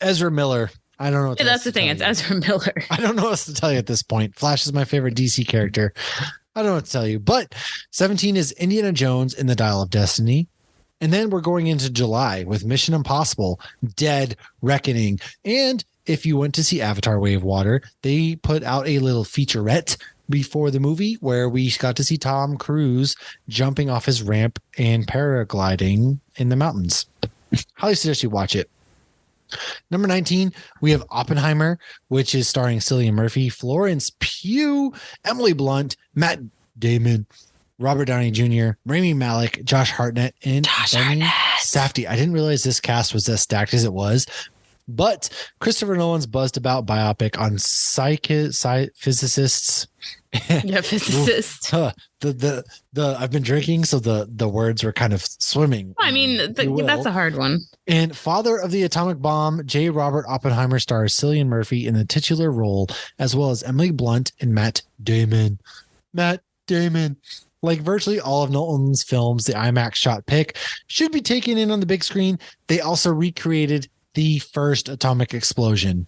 Speaker 1: Ezra Miller. I don't know.
Speaker 2: That's the thing. It's Ezra Miller.
Speaker 1: I don't know what else to tell you at this point. Flash is my favorite DC character. I don't know what to tell you. But 17 is Indiana Jones in the Dial of Destiny. And then we're going into July with Mission Impossible, Dead Reckoning. And if you went to see Avatar Way of Water, they put out a little featurette before the movie where we got to see Tom Cruise jumping off his ramp and paragliding in the mountains. Highly suggest you watch it. Number 19, we have Oppenheimer, which is starring Cillian Murphy, Florence Pugh, Emily Blunt, Matt Damon, Robert Downey Jr., Rami Malek, Josh Hartnett, and Benny Safdie. I didn't realize this cast was as stacked as it was. But Christopher Nolan's buzzed about biopic on physicists.
Speaker 2: Yeah, physicists.
Speaker 1: I've been drinking, so the words were kind of swimming.
Speaker 2: I mean, that's a hard one.
Speaker 1: And father of the atomic bomb, J. Robert Oppenheimer stars Cillian Murphy in the titular role, as well as Emily Blunt and Matt Damon. Matt Damon. Like virtually all of Nolan's films, the IMAX shot pick should be taken in on the big screen. They also recreated the first atomic explosion.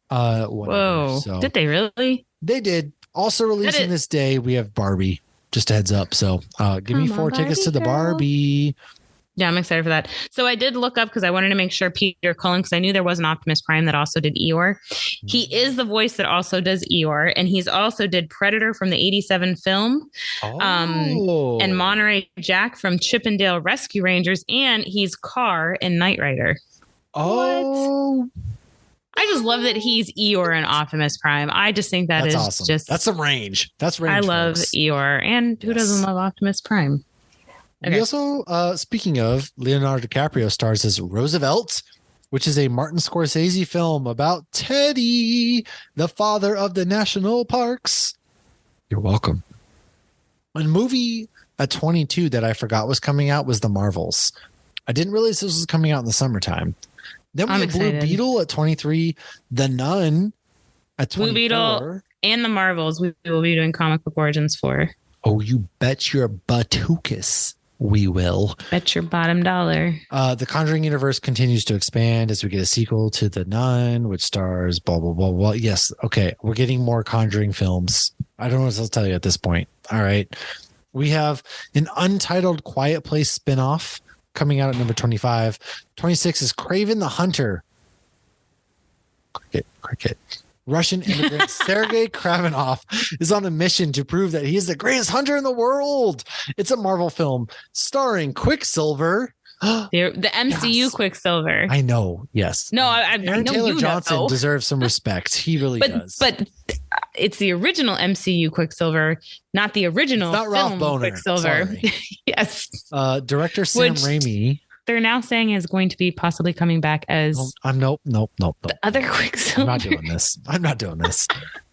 Speaker 2: Whoa. So, did they really?
Speaker 1: They did. Also releasing this day, we have Barbie. Just a heads up. So give me 4 tickets to the Barbie.
Speaker 2: Yeah, I'm excited for that. So I did look up because I wanted to make sure Peter Cullen, because I knew there was an Optimus Prime that also did Eeyore. He is the voice that also does Eeyore, and he's also did Predator from the 87 film, and Monterey Jack from Chippendale Rescue Rangers, and he's Carr in Knight Rider.
Speaker 1: Oh.
Speaker 2: What? I just love that he's Eeyore and Optimus Prime. I just think that's awesome.
Speaker 1: That's some range. That's range.
Speaker 2: I love Eeyore, and who doesn't love Optimus Prime?
Speaker 1: Okay. We also, speaking of, Leonardo DiCaprio stars as Roosevelt, which is a Martin Scorsese film about Teddy, the father of the national parks. You're welcome. A movie at 22 that I forgot was coming out was The Marvels. I didn't realize this was coming out in the summertime. Then we have Blue Beetle at 23, The Nun at 24. Blue Beetle
Speaker 2: and The Marvels we will be doing comic book origins for.
Speaker 1: Oh, you bet your buttuckus we will.
Speaker 2: Bet your bottom dollar.
Speaker 1: The Conjuring universe continues to expand as we get a sequel to The Nun, which stars blah, blah, blah, blah. Yes. Okay. We're getting more Conjuring films. I don't know what else to tell you at this point. All right. We have an untitled Quiet Place spinoff coming out at number 25. 26 is Kraven the Hunter. Cricket. Russian immigrant Sergei Kravinov is on a mission to prove that he is the greatest hunter in the world. It's a Marvel film starring Quicksilver.
Speaker 2: The MCU
Speaker 1: Yes.
Speaker 2: Quicksilver.
Speaker 1: I know. Yes.
Speaker 2: No, I
Speaker 1: Aaron
Speaker 2: know
Speaker 1: Taylor
Speaker 2: you
Speaker 1: Johnson
Speaker 2: know.
Speaker 1: deserves some respect. He really does.
Speaker 2: But it's the original MCU Quicksilver, not the original
Speaker 1: it's not Ralph Boner.
Speaker 2: Quicksilver. Yes.
Speaker 1: Director Sam Raimi.
Speaker 2: They're now saying is going to be possibly coming back as
Speaker 1: nope.
Speaker 2: The other Quicksilver.
Speaker 1: I'm not doing this.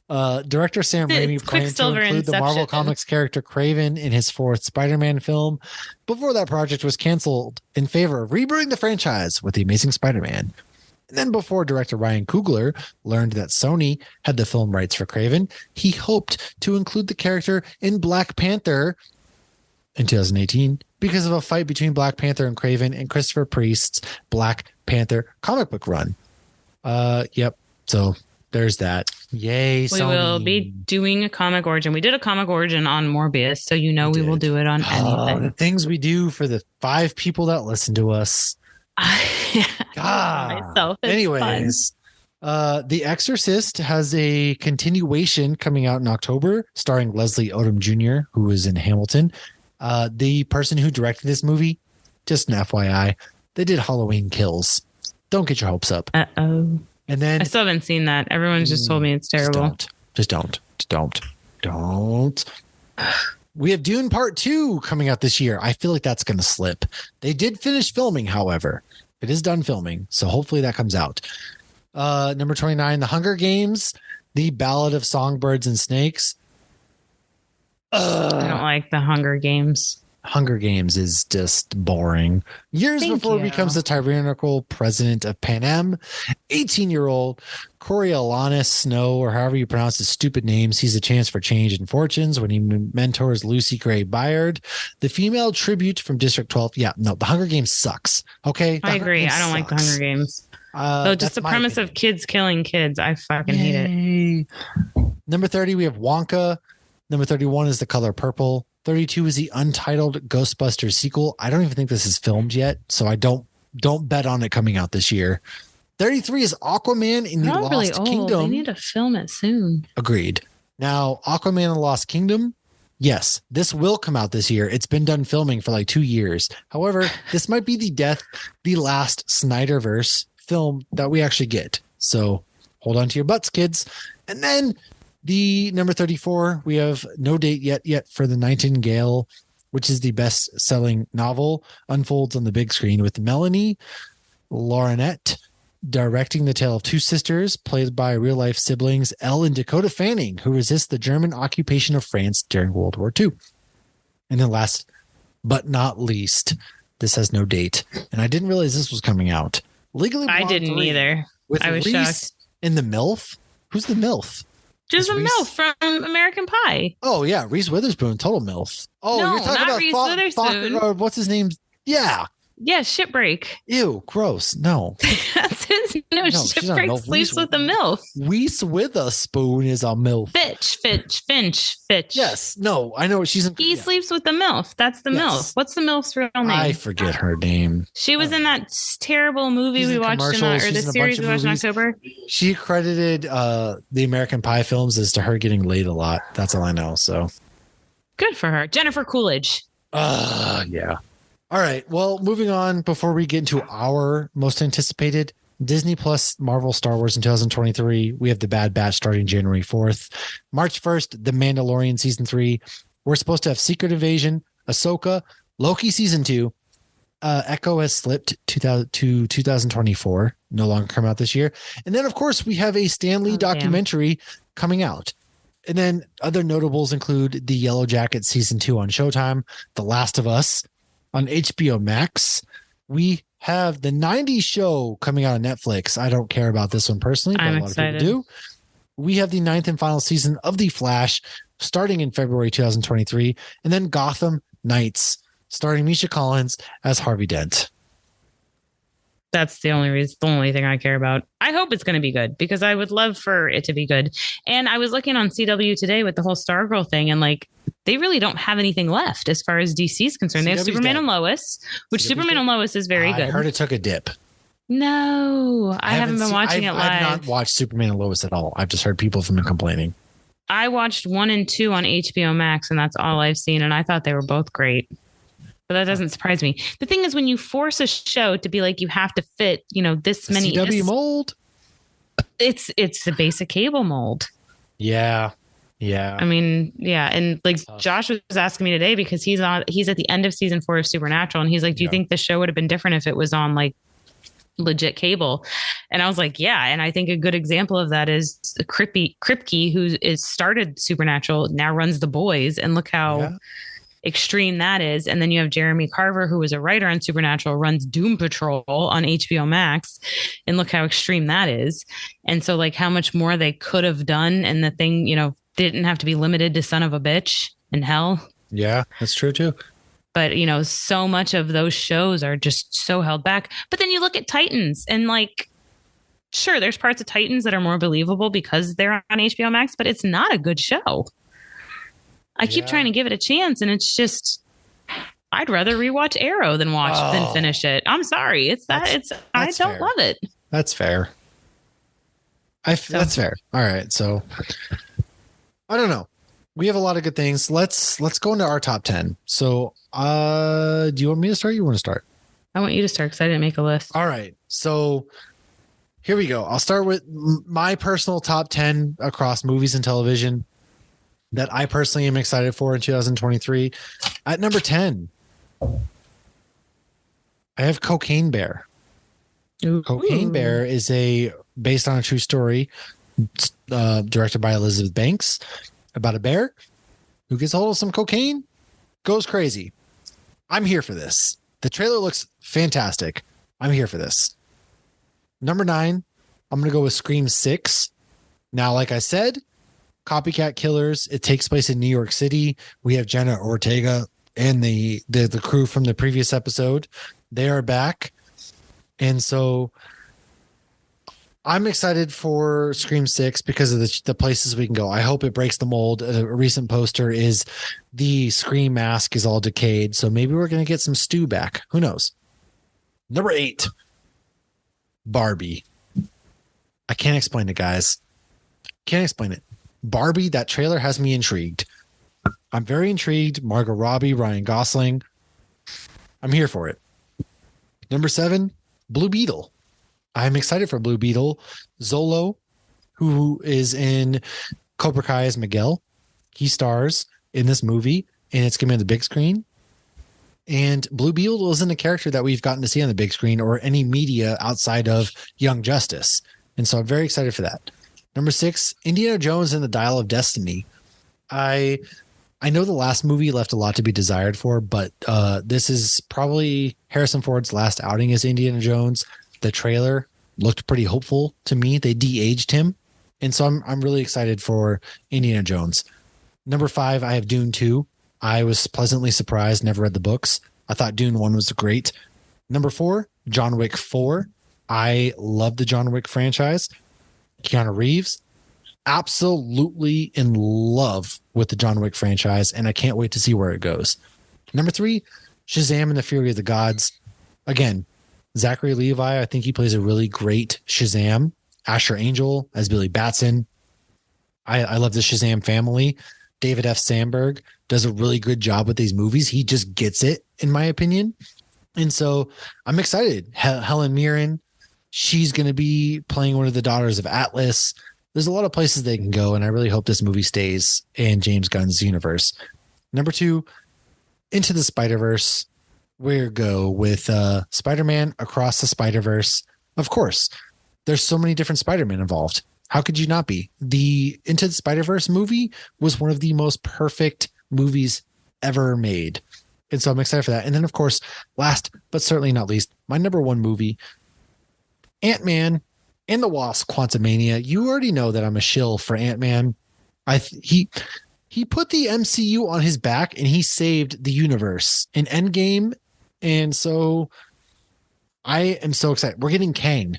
Speaker 1: Director Sam Raimi planned to include the Marvel Comics character Kraven in his fourth Spider-Man film before that project was canceled in favor of rebooting the franchise with The Amazing Spider-Man. And then before director Ryan Coogler learned that Sony had the film rights for Kraven, he hoped to include the character in Black Panther in 2018 because of a fight between Black Panther and Kraven and Christopher Priest's Black Panther comic book run. Yep. So there's that. Yay, Sony.
Speaker 2: We will be doing a comic origin. We did a comic origin on Morbius, so we will do it on anything.
Speaker 1: The things we do for the 5 people that listen to us. God.
Speaker 2: Myself.
Speaker 1: Anyways, The Exorcist has a continuation coming out in October, starring Leslie Odom Jr., who is in Hamilton. The person who directed this movie, just an FYI, they did Halloween Kills. Don't get your hopes up.
Speaker 2: Uh-oh.
Speaker 1: And then
Speaker 2: I still haven't seen that. Everyone's just told me it's terrible.
Speaker 1: Just don't. We have Dune Part 2 coming out this year. I feel like that's going to slip. They did finish filming, however. It is done filming, so hopefully that comes out. Number 29, The Hunger Games, The Ballad of Songbirds and Snakes.
Speaker 2: I don't like The Hunger Games.
Speaker 1: Hunger Games is just boring. Years before he becomes the tyrannical president of Panem, 18-year-old Coriolanus Snow, or however you pronounce his stupid name, sees a chance for change in fortunes when he mentors Lucy Gray Byard, the female tribute from District 12. Yeah, no, The Hunger Games sucks. Okay?
Speaker 2: I agree. I don't like The Hunger Games. So just the premise of kids killing kids. I fucking hate it.
Speaker 1: Number 30, we have Wonka. Number 31 is The Color Purple. 32 is the untitled Ghostbusters sequel. I don't even think this is filmed yet, so I don't bet on it coming out this year. 33 is Aquaman in the Lost Kingdom.
Speaker 2: They need to film it soon.
Speaker 1: Agreed. Now, Aquaman and the Lost Kingdom, yes, this will come out this year. It's been done filming for like 2 years. However, this might be the last Snyderverse film that we actually get. So hold on to your butts, kids. And then the number 34, we have no date yet for The Nightingale, which is the best-selling novel, unfolds on the big screen with Melanie Laurenette directing the tale of 2 sisters played by real-life siblings Elle and Dakota Fanning, who resist the German occupation of France during World War II. And then last but not least, this has no date, and I didn't realize this was coming out. Legally Blonde
Speaker 2: I didn't
Speaker 1: 3,
Speaker 2: either.
Speaker 1: With
Speaker 2: I was
Speaker 1: Reese
Speaker 2: shocked.
Speaker 1: And the MILF? Who's the MILF?
Speaker 2: Just a MILF from American Pie.
Speaker 1: Oh, yeah. Reese Witherspoon, total MILF. Oh,
Speaker 2: no,
Speaker 1: you're talking
Speaker 2: not
Speaker 1: about
Speaker 2: Reese Witherspoon.
Speaker 1: what's his name? Yeah.
Speaker 2: Yeah, Shipbreak.
Speaker 1: Ew, gross. No.
Speaker 2: That's his. No, Shipbreak sleeps with a MILF.
Speaker 1: Reese Witherspoon is a MILF.
Speaker 2: Finch.
Speaker 1: Yes. No, I know she's in.
Speaker 2: He sleeps with the MILF. That's the MILF. What's the MILF's real name?
Speaker 1: I forget her name.
Speaker 2: She was in that terrible movie we watched or the series we watched in October.
Speaker 1: She credited the American Pie films as to her getting laid a lot. That's all I know. So
Speaker 2: good for her. Jennifer Coolidge.
Speaker 1: Yeah. All right. Well, moving on before we get into our most anticipated Disney Plus Marvel Star Wars in 2023. We have The Bad Batch starting January 4th. March 1st, The Mandalorian Season 3. We're supposed to have Secret Invasion, Ahsoka, Loki Season 2. Echo has slipped to 2024. No longer come out this year. And then, of course, we have a Stan Lee documentary coming out. And then other notables include The Yellow Jacket Season 2 on Showtime, The Last of Us on HBO Max. We have the 90s show coming out on Netflix. I don't care about this one personally, but
Speaker 2: I'm
Speaker 1: a lot
Speaker 2: excited.
Speaker 1: of people do. We have the 9th and final season of The Flash starting in February 2023. And then Gotham Knights starring Misha Collins as Harvey Dent.
Speaker 2: That's the only thing I care about. I hope it's going to be good because I would love for it to be good. And I was looking on CW today with the whole Stargirl thing, and like they really don't have anything left as far as DC is concerned. They have Superman and Lois, which Superman and Lois is very good.
Speaker 1: I heard it took a dip.
Speaker 2: No, I haven't been watching it live.
Speaker 1: I've not watched Superman and Lois at all. I've just heard people from it complaining.
Speaker 2: I watched 1 and 2 on HBO Max, and that's all I've seen. And I thought they were both great. But that doesn't surprise me. The thing is, when you force a show to be like, you have to fit, this many
Speaker 1: CW mold.
Speaker 2: It's the basic cable mold.
Speaker 1: Yeah. Yeah.
Speaker 2: I mean, yeah. And like Josh was asking me today because he's at the end of season 4 of Supernatural. And he's like, do you think the show would have been different if it was on like legit cable? And I was like, yeah. And I think a good example of that is Kripke, who is started Supernatural, now runs The Boys. And look how extreme that is. And then you have Jeremy Carver, who was a writer on Supernatural, runs Doom Patrol on HBO Max, and look how extreme that is. And so like how much more they could have done, and the thing, didn't have to be limited to Son of a Bitch and Hell.
Speaker 1: Yeah, that's true too.
Speaker 2: But so much of those shows are just so held back. But then you look at Titans, and like, sure, there's parts of Titans that are more believable because they're on HBO Max, but it's not a good show. I keep trying to give it a chance, and it's just, I'd rather rewatch Arrow than finish it. I'm sorry. I don't
Speaker 1: fair.
Speaker 2: love it.
Speaker 1: That's fair. That's fair. All right. So I don't know. We have a lot of good things. Let's go into our top 10. So do you want me to start? Or you want to start?
Speaker 2: I want you to start because I didn't make a list.
Speaker 1: All right. So here we go. I'll start with my personal top 10 across movies and television that I personally am excited for in 2023. At number 10, I have Cocaine Bear. Ooh. Cocaine Bear is based on a true story, directed by Elizabeth Banks, about a bear who gets a hold of some cocaine, goes crazy. I'm here for this. The trailer looks fantastic. I'm here for this. Number 9, I'm going to go with Scream 6. Now, like I said, copycat killers. It takes place in New York City. We have Jenna Ortega and the crew from the previous episode. They are back. And so I'm excited for Scream 6 because of the places we can go. I hope it breaks the mold. A recent poster is the Scream mask is all decayed. So maybe we're going to get some Stu back. Who knows? Number 8, Barbie. I can't explain it, guys. Can't explain it. Barbie, that trailer has me intrigued. I'm very intrigued. Margot Robbie, Ryan Gosling. I'm here for it. Number 7, Blue Beetle. I'm excited for Blue Beetle. Zolo, who is in Cobra Kai as Miguel, he stars in this movie, and it's going to be on the big screen. And Blue Beetle isn't a character that we've gotten to see on the big screen or any media outside of Young Justice. And so I'm very excited for that. Number 6, Indiana Jones and the Dial of Destiny. I know the last movie left a lot to be desired for, but this is probably Harrison Ford's last outing as Indiana Jones. The trailer looked pretty hopeful to me. They de-aged him. And so I'm really excited for Indiana Jones. Number 5, I have Dune 2. I was pleasantly surprised, never read the books. I thought Dune 1 was great. Number 4, John Wick 4. I love the John Wick franchise. Keanu Reeves, absolutely in love with the John Wick franchise, and I can't wait to see where it goes. Number 3, Shazam and the Fury of the Gods. Again, Zachary Levi, I think he plays a really great Shazam. Asher Angel as Billy Batson. I love the Shazam family. David F. Sandberg does a really good job with these movies. He just gets it, in my opinion. And so I'm excited. Helen Mirren, she's going to be playing one of the daughters of Atlas. There's a lot of places they can go, and I really hope this movie stays in James Gunn's universe. Number 2, Into the Spider-Verse. We'll go with Spider-Man Across the Spider-Verse. Of course, there's so many different Spider-Man involved. How could you not be? The Into the Spider-Verse movie was one of the most perfect movies ever made. And so I'm excited for that. And then, of course, last but certainly not least, my number 1 movie, Ant-Man and the Wasp: Quantumania. You already know that I'm a shill for Ant-Man. He put the MCU on his back and he saved the universe in Endgame. And so I am so excited. We're getting Kang.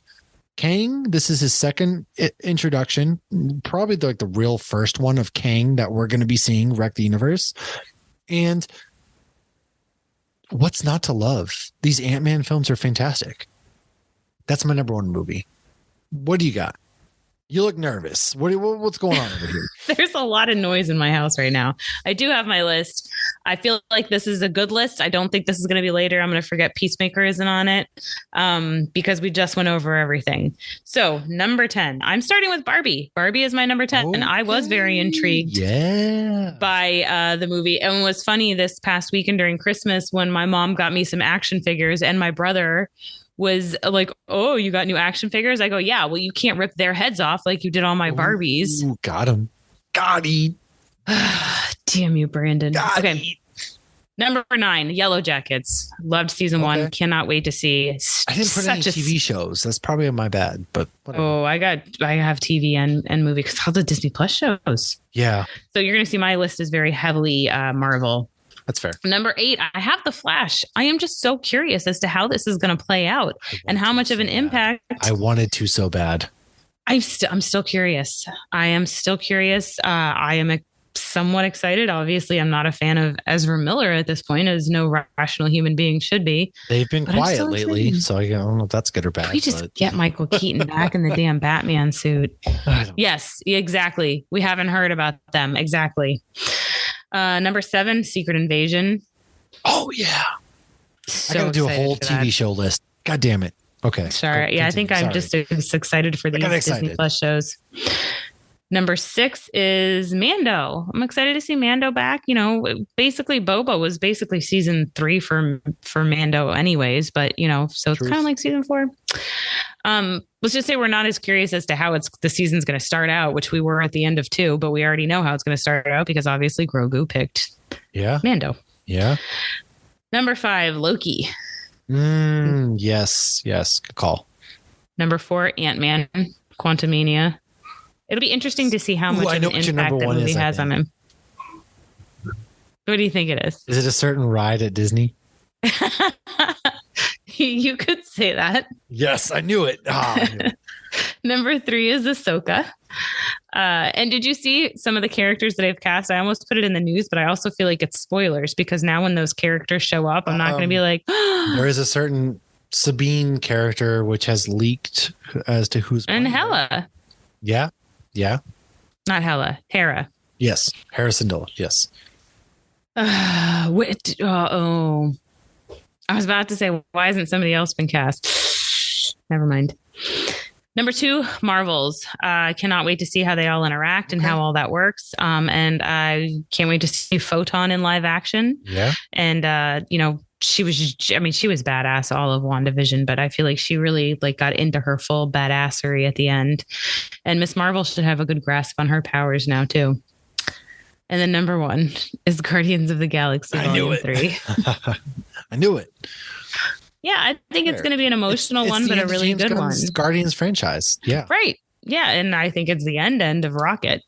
Speaker 1: This is his second introduction, probably the real first one of Kang that we're going to be seeing wreck the universe. And what's not to love? These Ant-Man films are fantastic. That's my number 1 movie. What do you got? You look nervous. What's going on over here?
Speaker 2: There's a lot of noise in my house right now. I do have my list. I feel like this is a good list. I don't think this is going to be later. I'm going to forget Peacemaker isn't on it because we just went over everything. So number 10, I'm starting with Barbie. Barbie is my number 10. Okay. And I was very intrigued by the movie. And it was funny this past weekend during Christmas when my mom got me some action figures and my brother was like, oh, you got new action figures? I go, yeah, well, you can't rip their heads off like you did all my Barbies.
Speaker 1: Ooh, got him. Got him.
Speaker 2: Damn you, Brandon. Okay. Number 9, Yellow Jackets. Loved season 1. Cannot wait to see.
Speaker 1: I didn't put any TV shows. That's probably my bad, but whatever.
Speaker 2: Oh, I have TV and movie because all the Disney Plus shows.
Speaker 1: Yeah.
Speaker 2: So you're going to see my list is very heavily Marvel.
Speaker 1: That's fair.
Speaker 2: Number 8, I have The Flash. I am just so curious as to how this is going to play out and how much of an impact.
Speaker 1: I wanted to so bad.
Speaker 2: I'm still curious. I am still curious. I am somewhat excited. Obviously, I'm not a fan of Ezra Miller at this point, as no rational human being should be.
Speaker 1: They've been quiet lately, so I don't know if that's good or bad.
Speaker 2: We just get Michael Keaton back in the damn Batman suit. Yes, exactly. We haven't heard about them. Exactly. Number 7, Secret Invasion.
Speaker 1: Oh yeah. I gotta do a whole TV show list. God damn it. Okay.
Speaker 2: Sorry. Yeah, I think I'm just as excited for these Disney Plus shows. Number 6 is Mando. I'm excited to see Mando back. You know, basically Boba was basically season 3 for Mando anyways, but you know, so it's kind of like season 4. Let's just say we're not as curious as to how the season's going to start out, which we were at the end of 2, but we already know how it's going to start out because obviously Grogu picked Mando.
Speaker 1: Yeah.
Speaker 2: Number 5, Loki.
Speaker 1: Yes. Good call.
Speaker 2: Number 4, Ant-Man, Quantumania. It'll be interesting to see how much of an impact that movie has on him. What do you think it is?
Speaker 1: Is it a certain ride at Disney?
Speaker 2: You could say that.
Speaker 1: Yes, I knew it.
Speaker 2: Number 3 is Ahsoka. And did you see some of the characters that I've cast? I almost put it in the news, but I also feel like it's spoilers because now when those characters show up, I'm not going to be like,
Speaker 1: there is a certain Sabine character which has leaked as to who's
Speaker 2: and Hela.
Speaker 1: Yeah.
Speaker 2: Not Hela, Hera.
Speaker 1: Yes, Hera Syndulla. Yes.
Speaker 2: I was about to say, why hasn't somebody else been cast? Never mind. Number 2, Marvels. I cannot wait to see how they all interact and how all that works. And I can't wait to see Photon in live action.
Speaker 1: Yeah.
Speaker 2: And, she was badass all of WandaVision, but I feel like she really got into her full badassery at the end. And Miss Marvel should have a good grasp on her powers now too. And then number 1 is Guardians of the Galaxy Volume 3.
Speaker 1: I knew it.
Speaker 2: Yeah, I think it's going to be an emotional one, but a really good one.
Speaker 1: Guardians franchise. Yeah.
Speaker 2: Right. Yeah, and I think it's the end of Rocket.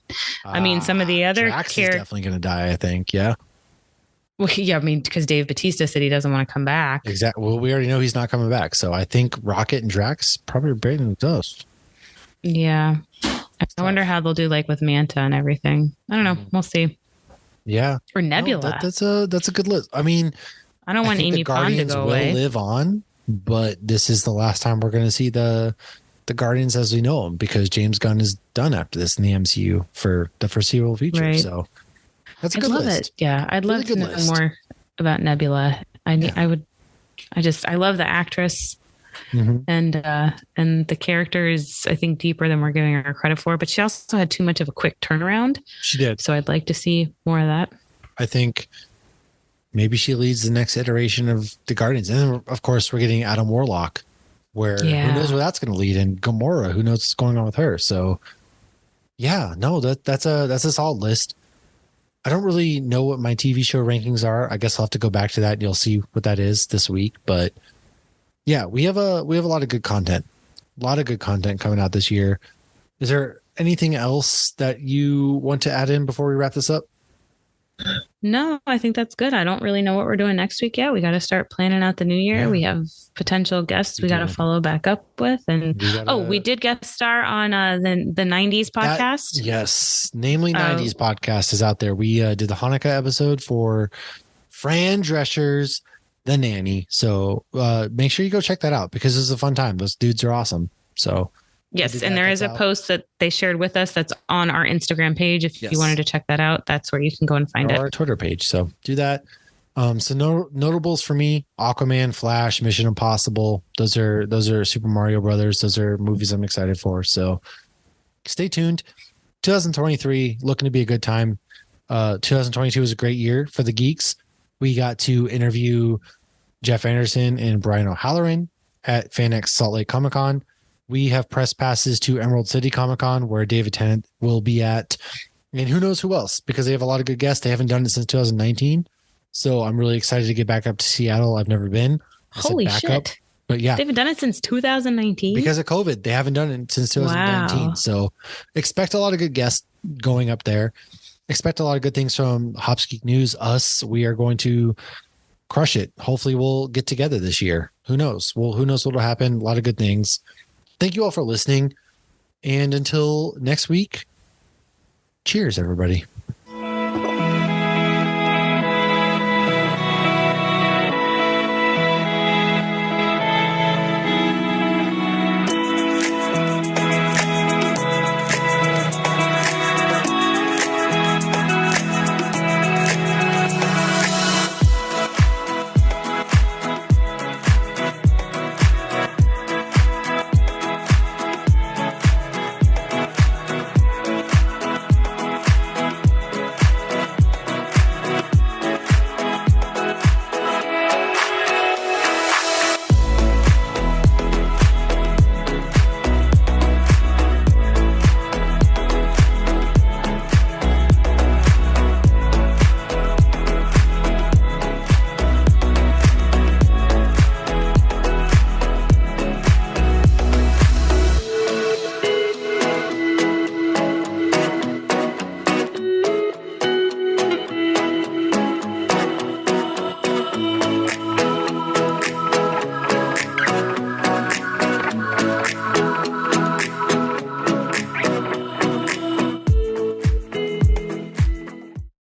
Speaker 2: I mean, some of the other
Speaker 1: characters is definitely going to die, I think. Yeah.
Speaker 2: Well, yeah, I mean, because Dave Bautista said he doesn't want to come back.
Speaker 1: Exactly. Well, we already know he's not coming back. So I think Rocket and Drax probably buried in the dust.
Speaker 2: Yeah. I wonder how they'll do with Manta and everything. I don't know. We'll see.
Speaker 1: Yeah.
Speaker 2: Or Nebula.
Speaker 1: No, that's a good list. I mean,
Speaker 2: I don't want Amy Pond to go away.
Speaker 1: Will live on, but this is the last time we're going to see the Guardians as we know them because James Gunn is done after this in the MCU for the foreseeable future. Right. So that's a good list.
Speaker 2: It. Yeah, I'd love to know more about Nebula. I love the actress. Mm-hmm. And the character is, I think, deeper than we're giving her credit for, but she also had too much of a quick turnaround.
Speaker 1: She did.
Speaker 2: So I'd like to see more of that.
Speaker 1: I think maybe she leads the next iteration of the Guardians. And then, of course, we're getting Adam Warlock, where who knows where that's going to lead, and Gamora, who knows what's going on with her. So yeah, no, that's a solid list. I don't really know what my TV show rankings are. I guess I'll have to go back to that and you'll see what that is this week. But yeah, we have a lot of good content. A lot of good content coming out this year. Is there anything else that you want to add in before we wrap this up?
Speaker 2: No, I think that's good. I don't really know what we're doing next week yet. We got to start planning out the new year. Yeah. We have potential guests we got to follow back up with. And we did guest star on the 90s podcast.
Speaker 1: Yes. Namely 90s podcast is out there. We did the Hanukkah episode for Fran Drescher's The Nanny. So make sure you go check that out because it's a fun time. Those dudes are awesome. So
Speaker 2: Yes, and there is a post that they shared with us that's on our Instagram page. If you wanted to check that out, that's where you can go and find it.
Speaker 1: Or our Twitter page. So do that. So notables for me: Aquaman, Flash, Mission Impossible. Those are Super Mario Brothers. Those are movies I'm excited for. So stay tuned. 2023 looking to be a good time. 2022 was a great year for the geeks. We got to interview Jeff Anderson and Brian O'Halloran at FanX Salt Lake Comic Con. We have press passes to Emerald City Comic Con, where David Tennant will be at, and who knows who else, because they have a lot of good guests. They haven't done it since 2019. So I'm really excited to get back up to Seattle. I've never been.
Speaker 2: Holy shit.
Speaker 1: But yeah.
Speaker 2: They haven't done it since 2019?
Speaker 1: Because of COVID. They haven't done it since 2019. Wow. So expect a lot of good guests going up there. Expect a lot of good things from Hops Geek News. Us, we are going to crush it. Hopefully we'll get together this year. Who knows? Well, who knows what will happen? A lot of good things. Thank you all for listening. And until next week, cheers, everybody.